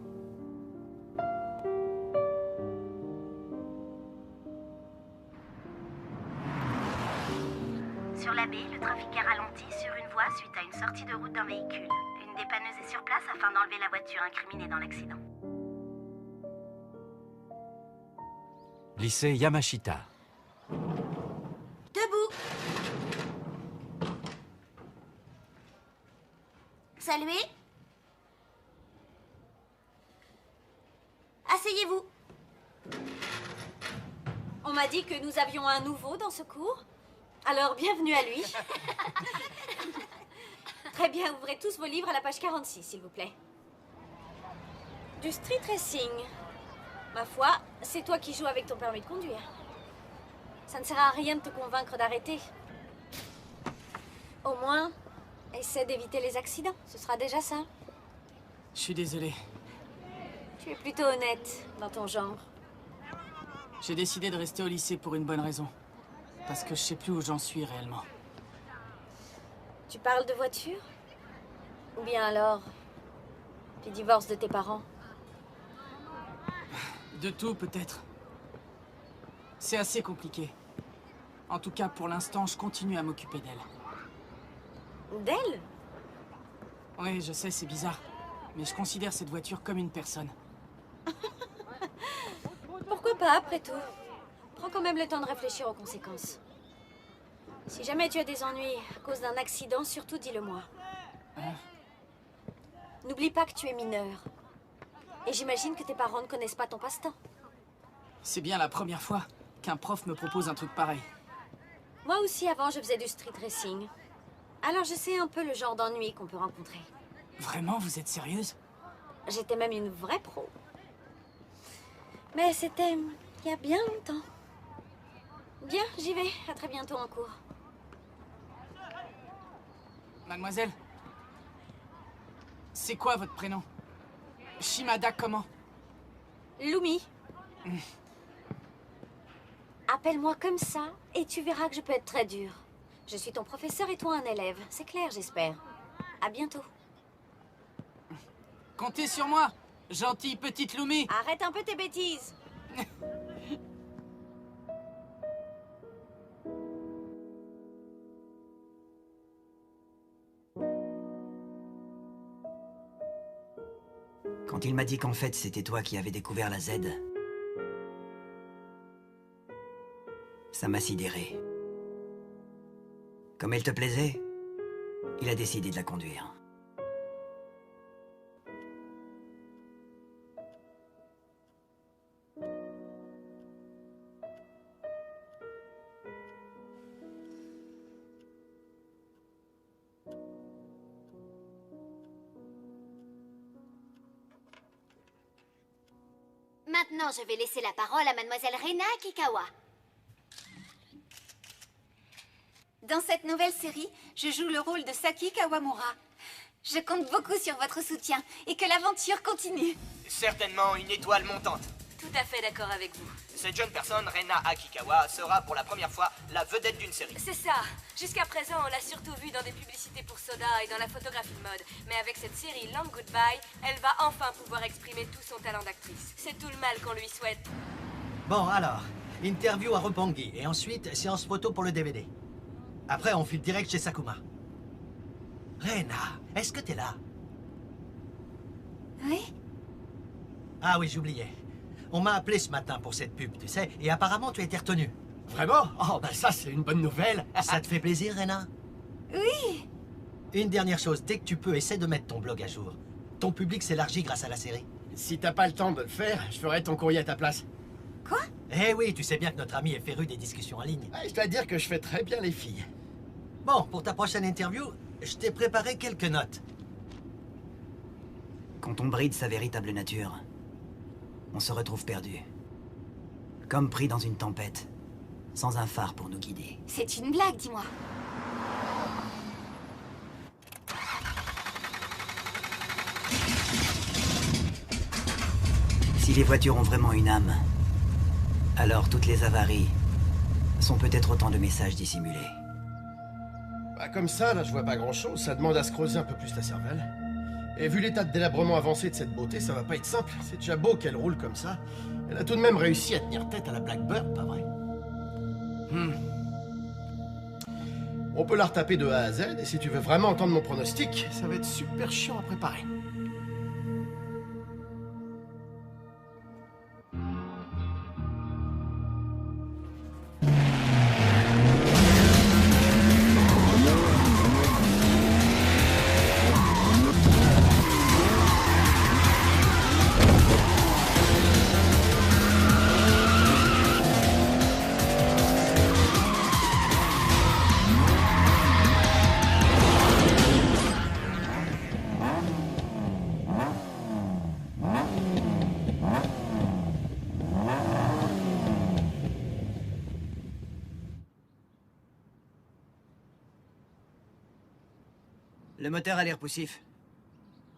Sur la baie, le trafic est ralenti sur une voie suite à une sortie de route d'un véhicule. Une dépanneuse est sur place afin d'enlever la voiture incriminée dans l'accident. Lycée Yamashita. Debout! Saluez! Asseyez-vous! On m'a dit que nous avions un nouveau dans ce cours. Alors, bienvenue à lui. Très bien, ouvrez tous vos livres à la page 46, s'il vous plaît. Du street racing. Ma foi, c'est toi qui joues avec ton permis de conduire. Ça ne sert à rien de te convaincre d'arrêter. Au moins, essaie d'éviter les accidents. Ce sera déjà ça. Je suis désolé. Tu es plutôt honnête dans ton genre. J'ai décidé de rester au lycée pour une bonne raison. Parce que je sais plus où j'en suis réellement. Tu parles de voiture? Ou bien alors, du divorce de tes parents? De tout, peut-être. C'est assez compliqué. En tout cas, pour l'instant, je continue à m'occuper d'elle. D'elle? Oui, je sais, c'est bizarre. Mais je considère cette voiture comme une personne. Pourquoi pas, après tout? Prends quand même le temps de réfléchir aux conséquences. Si jamais tu as des ennuis à cause d'un accident, surtout dis-le-moi. Hein? N'oublie pas que tu es mineur. Et j'imagine que tes parents ne connaissent pas ton passe-temps. C'est bien la première fois qu'un prof me propose un truc pareil. Moi aussi, avant, je faisais du street racing. Alors je sais un peu le genre d'ennui qu'on peut rencontrer. Vraiment, vous êtes sérieuse? J'étais même une vraie pro. Mais c'était il y a bien longtemps. Bien, j'y vais. À très bientôt en cours. Mademoiselle, c'est quoi votre prénom? Shimada comment? Lumi. Appelle-moi comme ça et tu verras que je peux être très dure. Je suis ton professeur et toi un élève. C'est clair, j'espère. À bientôt. Comptez sur moi, gentille petite Lumi. Arrête un peu tes bêtises. Quand il m'a dit qu'en fait c'était toi qui avais découvert la Z, ça m'a sidéré. Comme elle te plaisait, il a décidé de la conduire. Maintenant, je vais laisser la parole à mademoiselle Rena Akikawa. Dans cette nouvelle série, je joue le rôle de Saki Kawamura. Je compte beaucoup sur votre soutien et que l'aventure continue. Certainement une étoile montante. Tout à fait d'accord avec vous. Cette jeune personne, Rena Akikawa, sera pour la première fois la vedette d'une série. C'est ça. Jusqu'à présent, on l'a surtout vue dans des publicités pour soda et dans la photographie de mode. Mais avec cette série Long Goodbye, elle va enfin pouvoir exprimer tout son talent d'actrice. C'est tout le mal qu'on lui souhaite. Bon, alors, interview à Roppongi et ensuite séance photo pour le DVD. Après, on file direct chez Sakuma. Rena, est-ce que t'es là? Oui? Ah oui, j'oubliais. On m'a appelé ce matin pour cette pub, tu sais, et apparemment tu as été retenu. Vraiment? Oh, bah ça, c'est une bonne nouvelle. Ça te fait plaisir, Rena? Oui. Une dernière chose, dès que tu peux, essaie de mettre ton blog à jour. Ton public s'élargit grâce à la série. Si t'as pas le temps de le faire, je ferai ton courrier à ta place. Quoi? Eh oui, tu sais bien que notre ami est féru des discussions en ligne. Je dois dire que je fais très bien les filles. Bon, pour ta prochaine interview, je t'ai préparé quelques notes. Quand on bride sa véritable nature, on se retrouve perdu. Comme pris dans une tempête, sans un phare pour nous guider. C'est une blague, dis-moi. Si les voitures ont vraiment une âme, alors toutes les avaries sont peut-être autant de messages dissimulés. Bah comme ça, là, je vois pas grand-chose. Ça demande à se creuser un peu plus la cervelle. Et vu l'état de délabrement avancé de cette beauté, ça va pas être simple. C'est déjà beau qu'elle roule comme ça. Elle a tout de même réussi à tenir tête à la Blackbird, pas vrai? On peut la retaper de A à Z, et si tu veux vraiment entendre mon pronostic, ça va être super chiant à préparer. Le moteur a l'air poussif.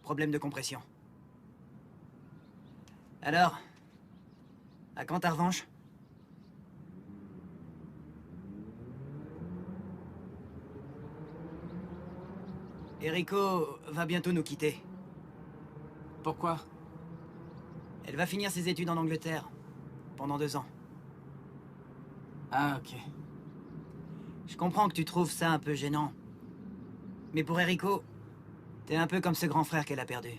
Problème de compression. Alors, à quand ta revanche? Eriko va bientôt nous quitter. Pourquoi? Elle va finir ses études en Angleterre. Pendant 2 ans. Ah, ok. Je comprends que tu trouves ça un peu gênant. Mais pour Eriko, t'es un peu comme ce grand frère qu'elle a perdu.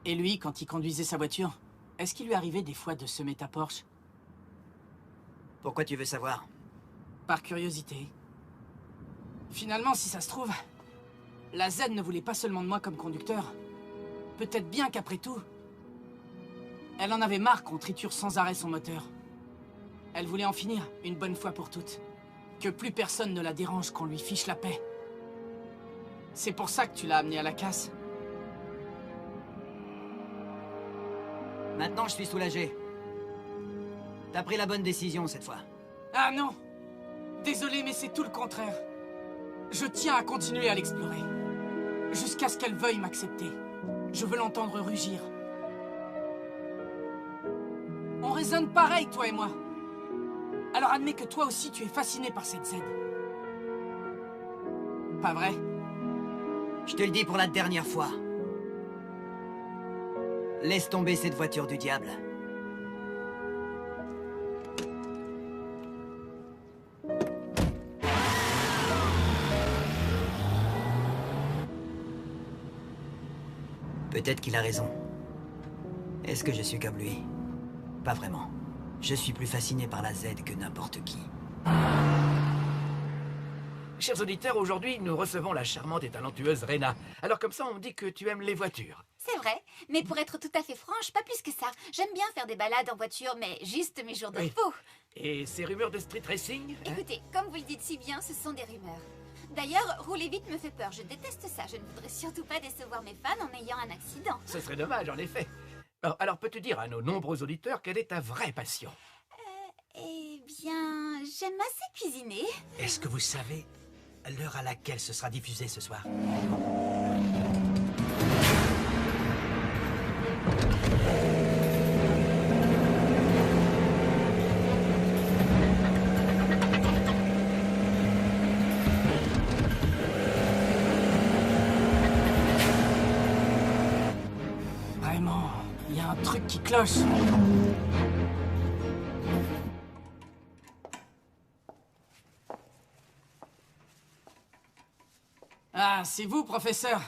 Et lui, quand il conduisait sa voiture, est-ce qu'il lui arrivait des fois de semer ta Porsche? Pourquoi tu veux savoir? Par curiosité. Finalement, si ça se trouve, la Z ne voulait pas seulement de moi comme conducteur. Peut-être bien qu'après tout, elle en avait marre qu'on triture sans arrêt son moteur. Elle voulait en finir, une bonne fois pour toutes. Que plus personne ne la dérange, qu'on lui fiche la paix. C'est pour ça que tu l'as amenée à la casse. Maintenant, je suis soulagé. T'as pris la bonne décision cette fois. Ah non! Désolé, mais c'est tout le contraire. Je tiens à continuer à l'explorer. Jusqu'à ce qu'elle veuille m'accepter. Je veux l'entendre rugir. On raisonne pareil, toi et moi. Alors admets que toi aussi tu es fasciné par cette Z. Pas vrai? Je te le dis pour la dernière fois. Laisse tomber cette voiture du diable. Peut-être qu'il a raison. Est-ce que je suis comme lui? Pas vraiment. Je suis plus fasciné par la Z que n'importe qui. Chers auditeurs, aujourd'hui, nous recevons la charmante et talentueuse Rena. Alors comme ça, on dit que tu aimes les voitures. C'est vrai, mais pour être tout à fait franche, pas plus que ça. J'aime bien faire des balades en voiture, mais juste mes jours de Oui. repos. Et ces rumeurs de street racing hein? Écoutez, comme vous le dites si bien, ce sont des rumeurs. D'ailleurs, rouler vite me fait peur, je déteste ça. Je ne voudrais surtout pas décevoir mes fans en ayant un accident. Ce serait dommage, en effet. Alors peux-tu dire à nos nombreux auditeurs quelle est ta vraie passion? Eh bien, j'aime assez cuisiner. Est-ce que vous savez l'heure à laquelle ce sera diffusé ce soir? Vraiment, il y a un truc qui cloche. Ah, c'est vous, professeur.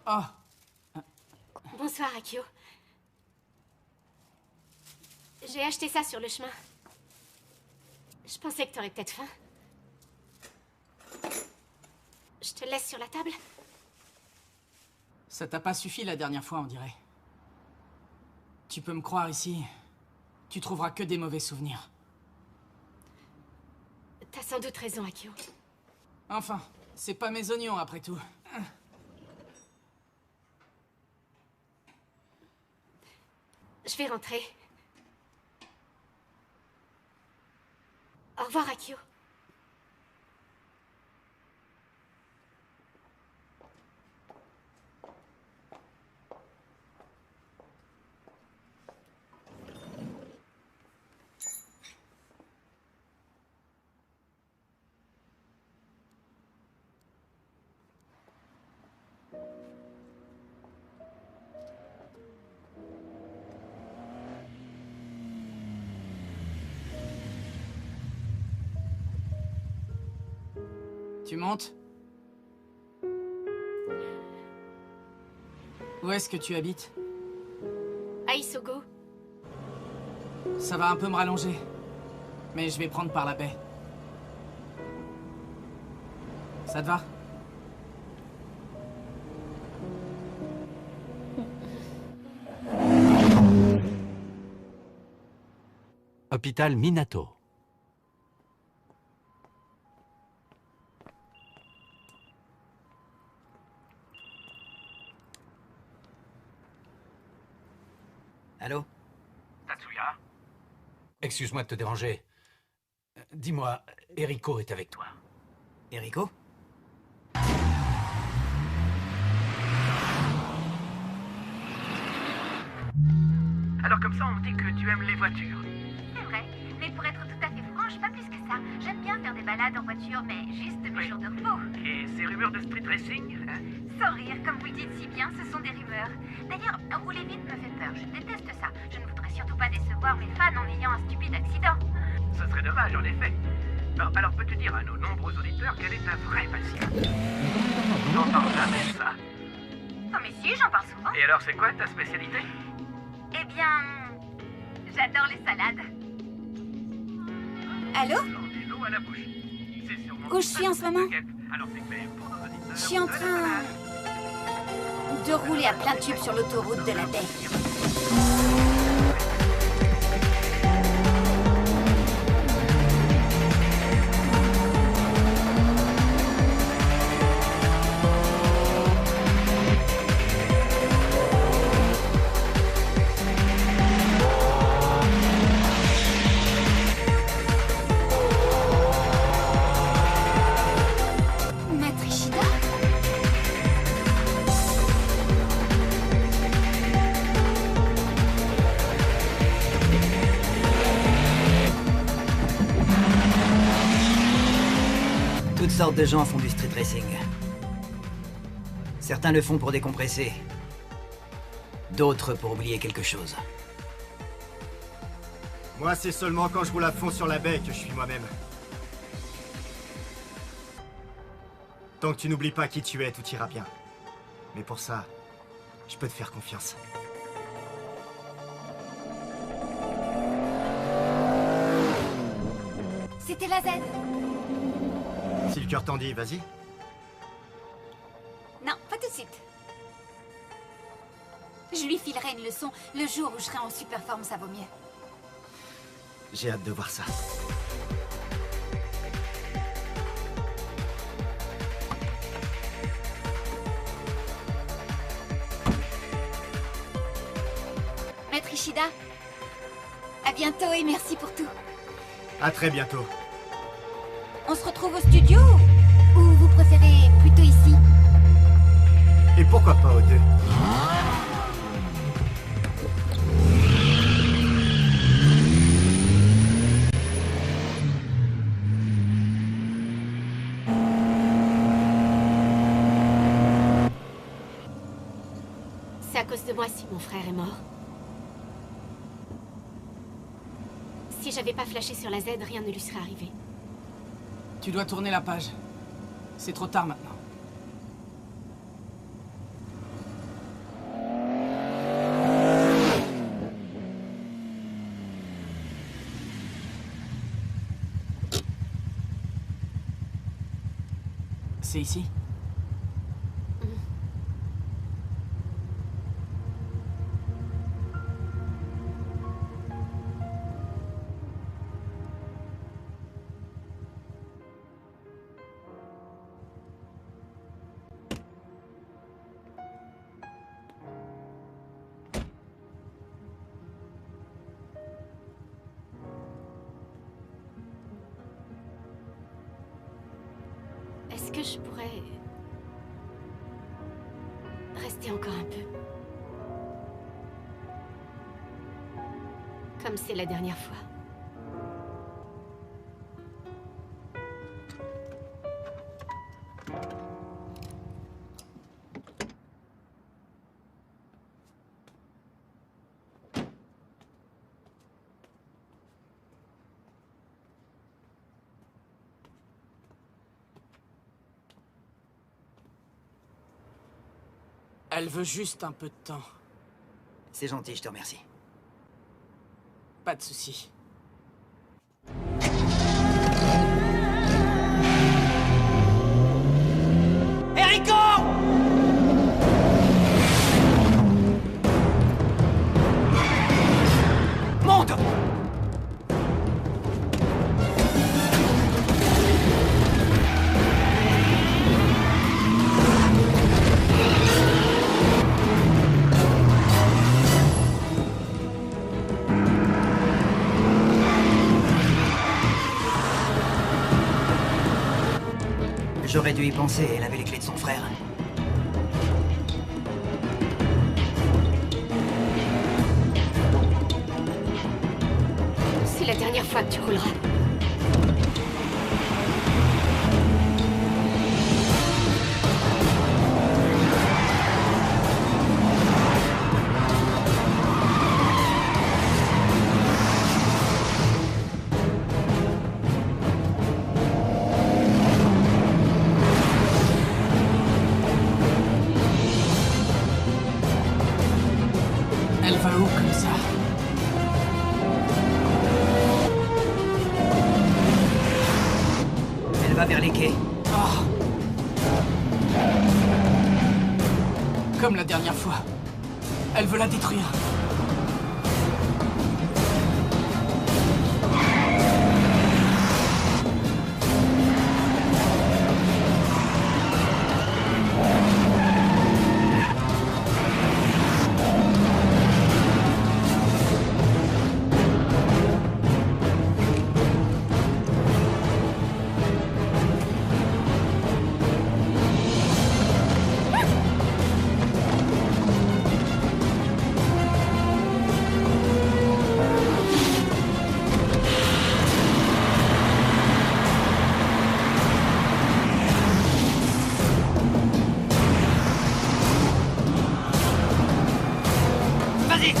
Oh. Bonsoir, Akio. J'ai acheté ça sur le chemin. Je pensais que t'aurais peut-être faim. Je te laisse sur la table. Ça t'a pas suffi la dernière fois, on dirait. Tu peux me croire ici, tu trouveras que des mauvais souvenirs. T'as sans doute raison, Akio. Enfin, c'est pas mes oignons après tout. Je vais rentrer. Au revoir, Akio. Tu montes? Où est-ce que tu habites? À Isogo. Ça va un peu me rallonger, mais je vais prendre par la baie. Ça te va? Hôpital Minato. Allô? Tatsuya? Excuse-moi de te déranger. Dis-moi, Eriko est avec toi. Eriko? Alors comme ça, on me dit que tu aimes les voitures. C'est vrai, mais pour être tout à fait franche, pas plus que ça. J'aime bien faire des balades en voiture, mais juste mes jours de repos. Et ces rumeurs de street racing, hein? Sans rire, comme vous le dites si bien, ce sont des rumeurs. D'ailleurs, rouler vite me fait peur, je déteste ça. Je ne voudrais surtout pas décevoir mes fans en ayant un stupide accident. Ce serait dommage, en effet. Alors peux-tu dire à nos nombreux auditeurs quelle est ta vraie passion? On n'entend jamais ça. Oh mais si, j'en parle souvent. Et alors, c'est quoi ta spécialité? Eh bien, j'adore les salades. Allô? L'eau à la bouche. Où je suis en ce moment? Alors c'est clair pour nos auditeurs. Je suis en train de rouler à plein tube sur l'autoroute de la baie. Maître Ishida? Toutes sortes de gens font du street racing. Certains le font pour décompresser. D'autres pour oublier quelque chose. Moi, c'est seulement quand je roule à fond sur la baie que je suis moi-même. Tant que tu n'oublies pas qui tu es, tout ira bien. Mais pour ça, je peux te faire confiance. C'était la Z. Si le cœur t'en dit, vas-y. Non, pas tout de suite. Je lui filerai une leçon le jour où je serai en super forme, ça vaut mieux. J'ai hâte de voir ça. Maître Ishida, à bientôt et merci pour tout. À très bientôt. On se retrouve au studio ou vous préférez plutôt ici? Et pourquoi pas aux deux? C'est à cause de moi si mon frère est mort. Si j'avais pas flashé sur la Z, rien ne lui serait arrivé. Tu dois tourner la page. C'est trop tard maintenant. rester ici? Est-ce que je pourrais... rester encore un peu? Comme c'est la dernière fois. Elle veut juste un peu de temps. C'est gentil, je te remercie. Pas de souci. Enrico! Monte! J'aurais dû y penser, elle avait les clés de son frère. C'est la dernière fois que tu rouleras. Elle va où comme ça? Elle va vers les quais. Oh. Comme la dernière fois. Elle veut la détruire. Vas-y!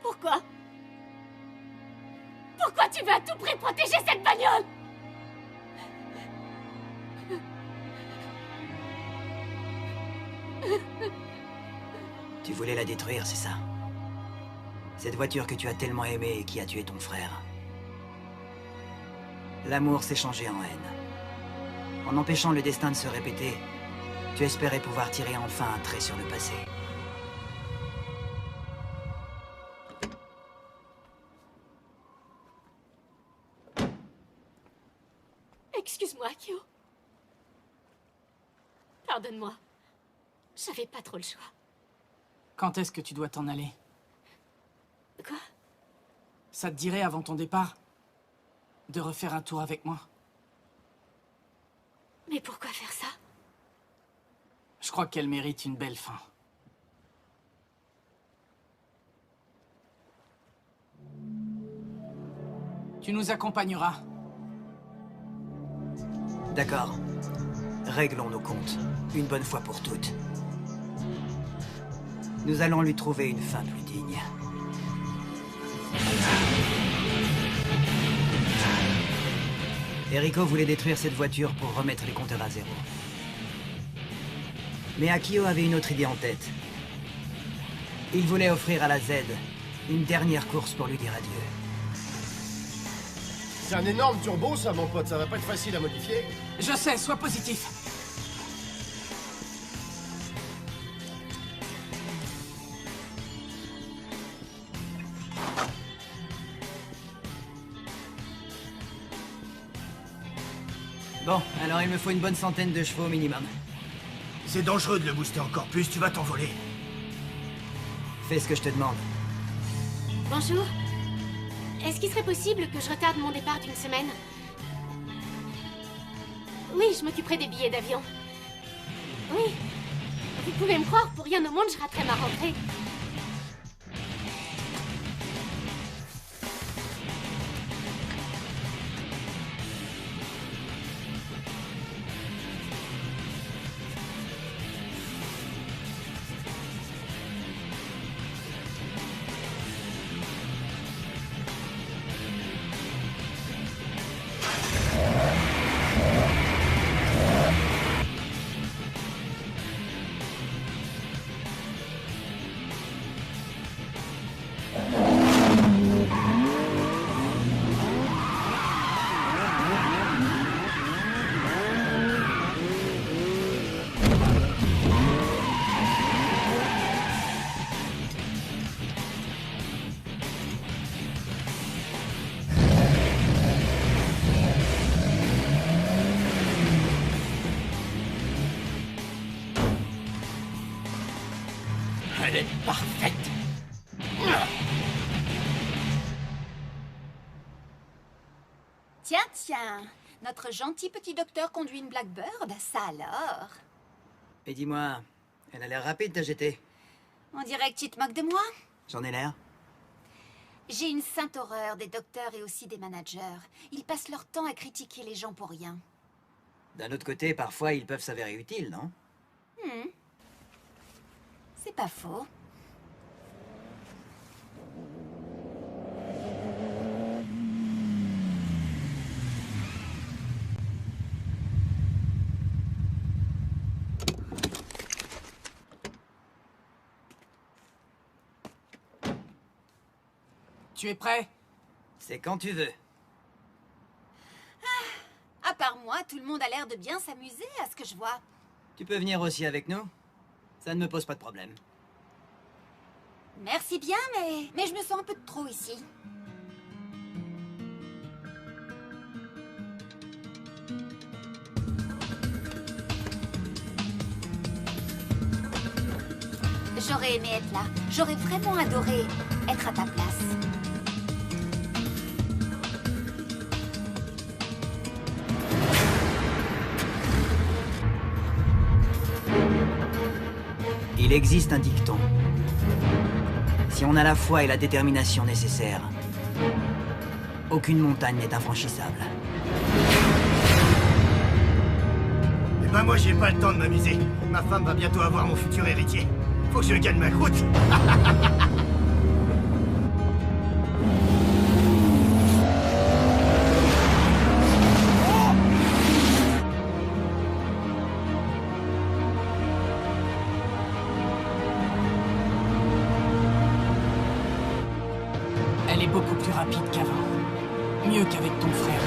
Pourquoi? Pourquoi tu veux à tout prix protéger cette bagnole? Tu voulais la détruire, c'est ça? Cette voiture que tu as tellement aimée et qui a tué ton frère. L'amour s'est changé en haine. En empêchant le destin de se répéter, tu espérais pouvoir tirer enfin un trait sur le passé. Excuse-moi, Kyo. Pardonne-moi. J'avais pas trop le choix. Quand est-ce que tu dois t'en aller? Quoi? Ça te dirait avant ton départ de refaire un tour avec moi? Mais pourquoi faire ça? Je crois qu'elle mérite une belle fin. Tu nous accompagneras. D'accord. Réglons nos comptes, une bonne fois pour toutes. Nous allons lui trouver une fin plus digne. Eriko voulait détruire cette voiture pour remettre les compteurs à zéro. Mais Akio avait une autre idée en tête. Il voulait offrir à la Z une dernière course pour lui dire adieu. C'est un énorme turbo, ça, mon pote. Ça va pas être facile à modifier. Je sais, sois positif. Bon, alors il me faut une bonne centaine de chevaux au minimum. C'est dangereux de le booster encore plus, tu vas t'envoler. Fais ce que je te demande. Bonjour. Est-ce qu'il serait possible que je retarde mon départ d'une semaine? Oui, je m'occuperai des billets d'avion. Oui. Vous pouvez me croire, pour rien au monde, je raterai ma rentrée. Elle est parfaite. Tiens, tiens. Notre gentil petit docteur conduit une Blackbird, ça alors. Et dis-moi, elle a l'air rapide ta GT. On dirait que tu te moques de moi. J'en ai l'air. J'ai une sainte horreur des docteurs et aussi des managers. Ils passent leur temps à critiquer les gens pour rien. D'un autre côté, parfois, ils peuvent s'avérer utiles, non? C'est pas faux. Tu es prêt? C'est quand tu veux. À part moi, tout le monde a l'air de bien s'amuser à ce que je vois. Tu peux venir aussi avec nous? Ça ne me pose pas de problème. Merci bien, mais je me sens un peu de trop ici. J'aurais aimé être là. J'aurais vraiment adoré être à ta place. Il existe un dicton. Si on a la foi et la détermination nécessaires, aucune montagne n'est infranchissable. Eh ben moi j'ai pas le temps de m'amuser. Ma femme va bientôt avoir mon futur héritier. Faut que je gagne ma croûte. Elle est beaucoup plus rapide qu'avant. Mieux qu'avec ton frère.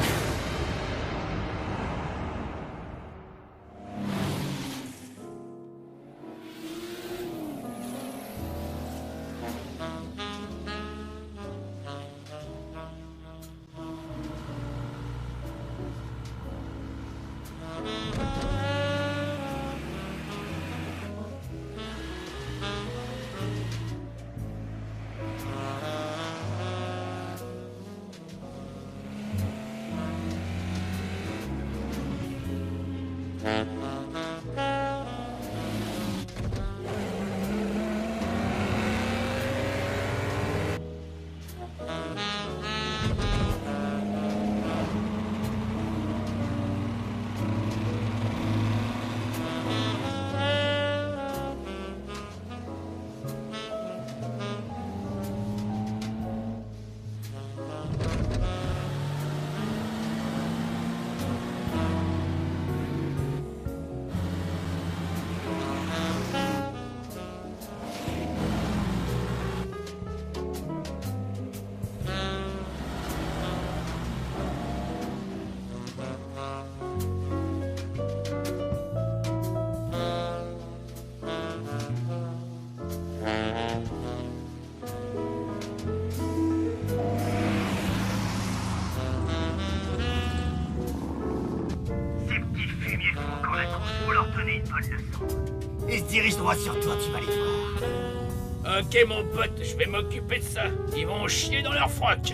dirigent droit sur toi, tu vas les voir. Ok, mon pote, je vais m'occuper de ça. Ils vont chier dans leur froc.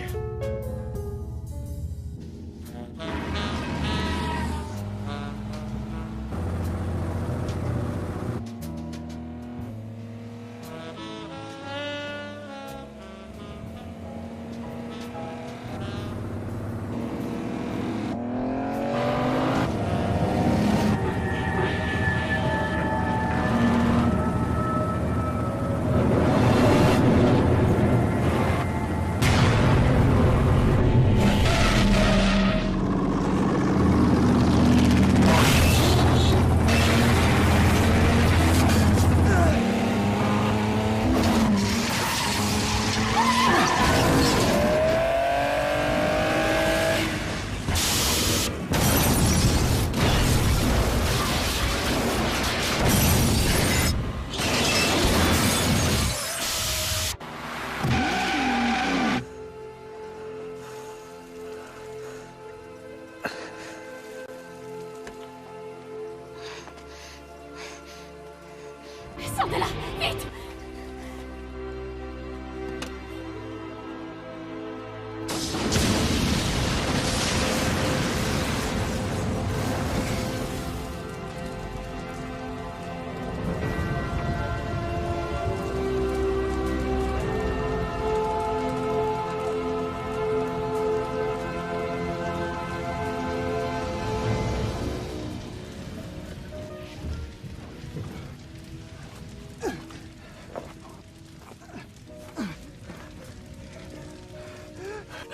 Sors de là, vite!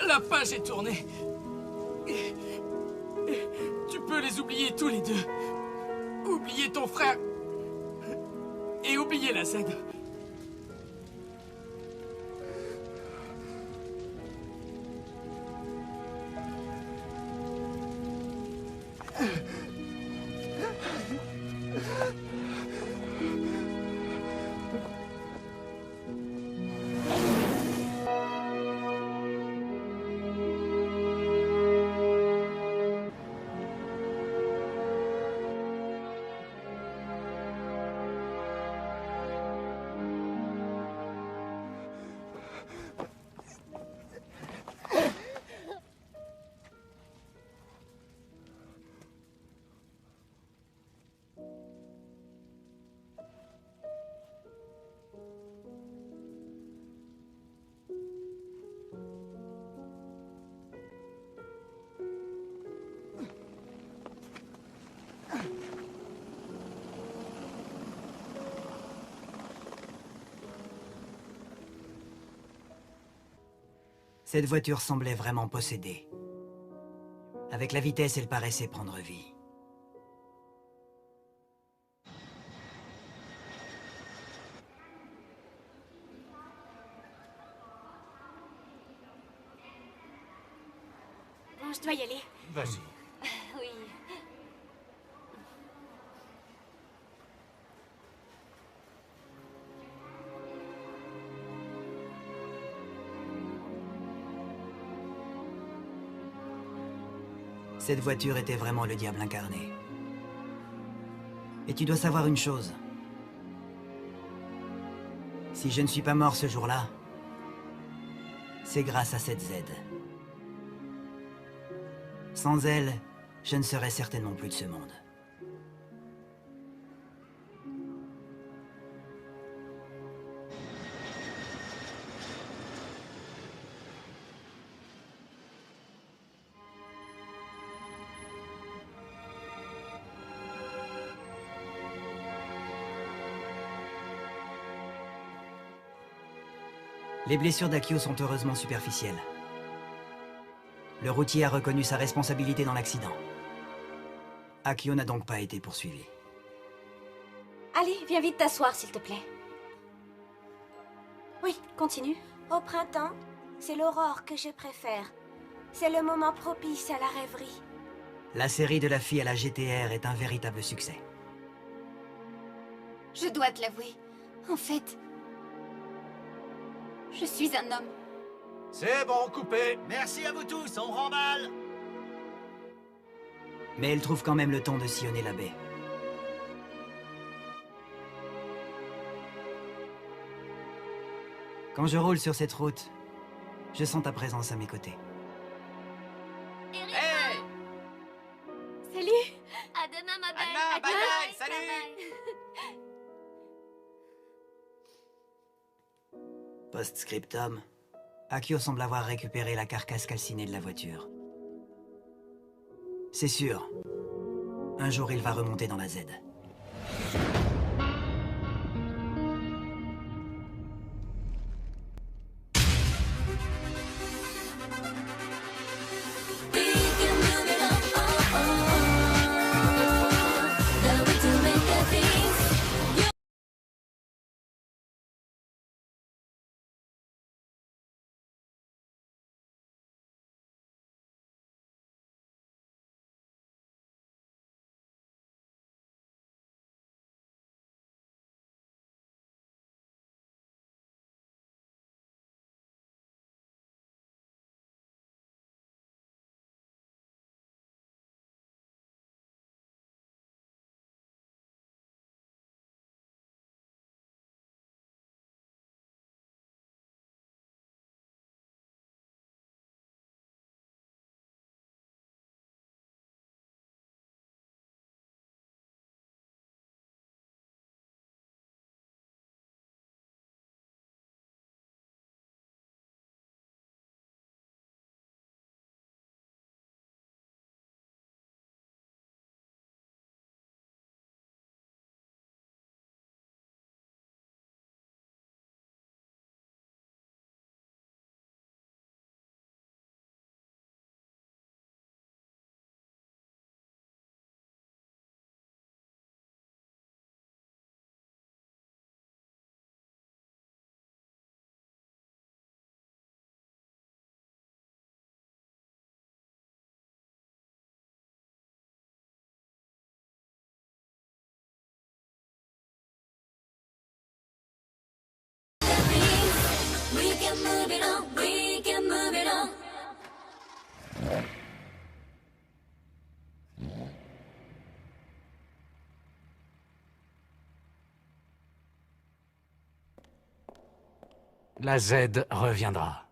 La page est tournée. Tu peux les oublier tous les deux. Oublier ton frère. Et oublier la Z. Cette voiture semblait vraiment possédée. Avec la vitesse, elle paraissait prendre vie. Bon, je dois y aller. Vas-y. Oui. Cette voiture était vraiment le diable incarné. Et tu dois savoir une chose. Si je ne suis pas mort ce jour-là, c'est grâce à cette Z. Sans elle, je ne serais certainement plus de ce monde. Les blessures d'Akio sont heureusement superficielles. Le routier a reconnu sa responsabilité dans l'accident. Akio n'a donc pas été poursuivi. Allez, viens vite t'asseoir, s'il te plaît. Oui, continue. Au printemps, c'est l'aurore que je préfère. C'est le moment propice à la rêverie. La série de la fille à la GTR est un véritable succès. Je dois te l'avouer. En fait, je suis un homme. C'est bon, coupé. Merci à vous tous, on remballe. Mais elle trouve quand même le temps de sillonner la baie. Quand je roule sur cette route, je sens ta présence à mes côtés. Hey! Salut! À demain, ma belle! Anna, bye bye, salut! Post-scriptum, Akio semble avoir récupéré la carcasse calcinée de la voiture. C'est sûr, un jour il va remonter dans la Z. We can move it on, we can move it on. La Z reviendra.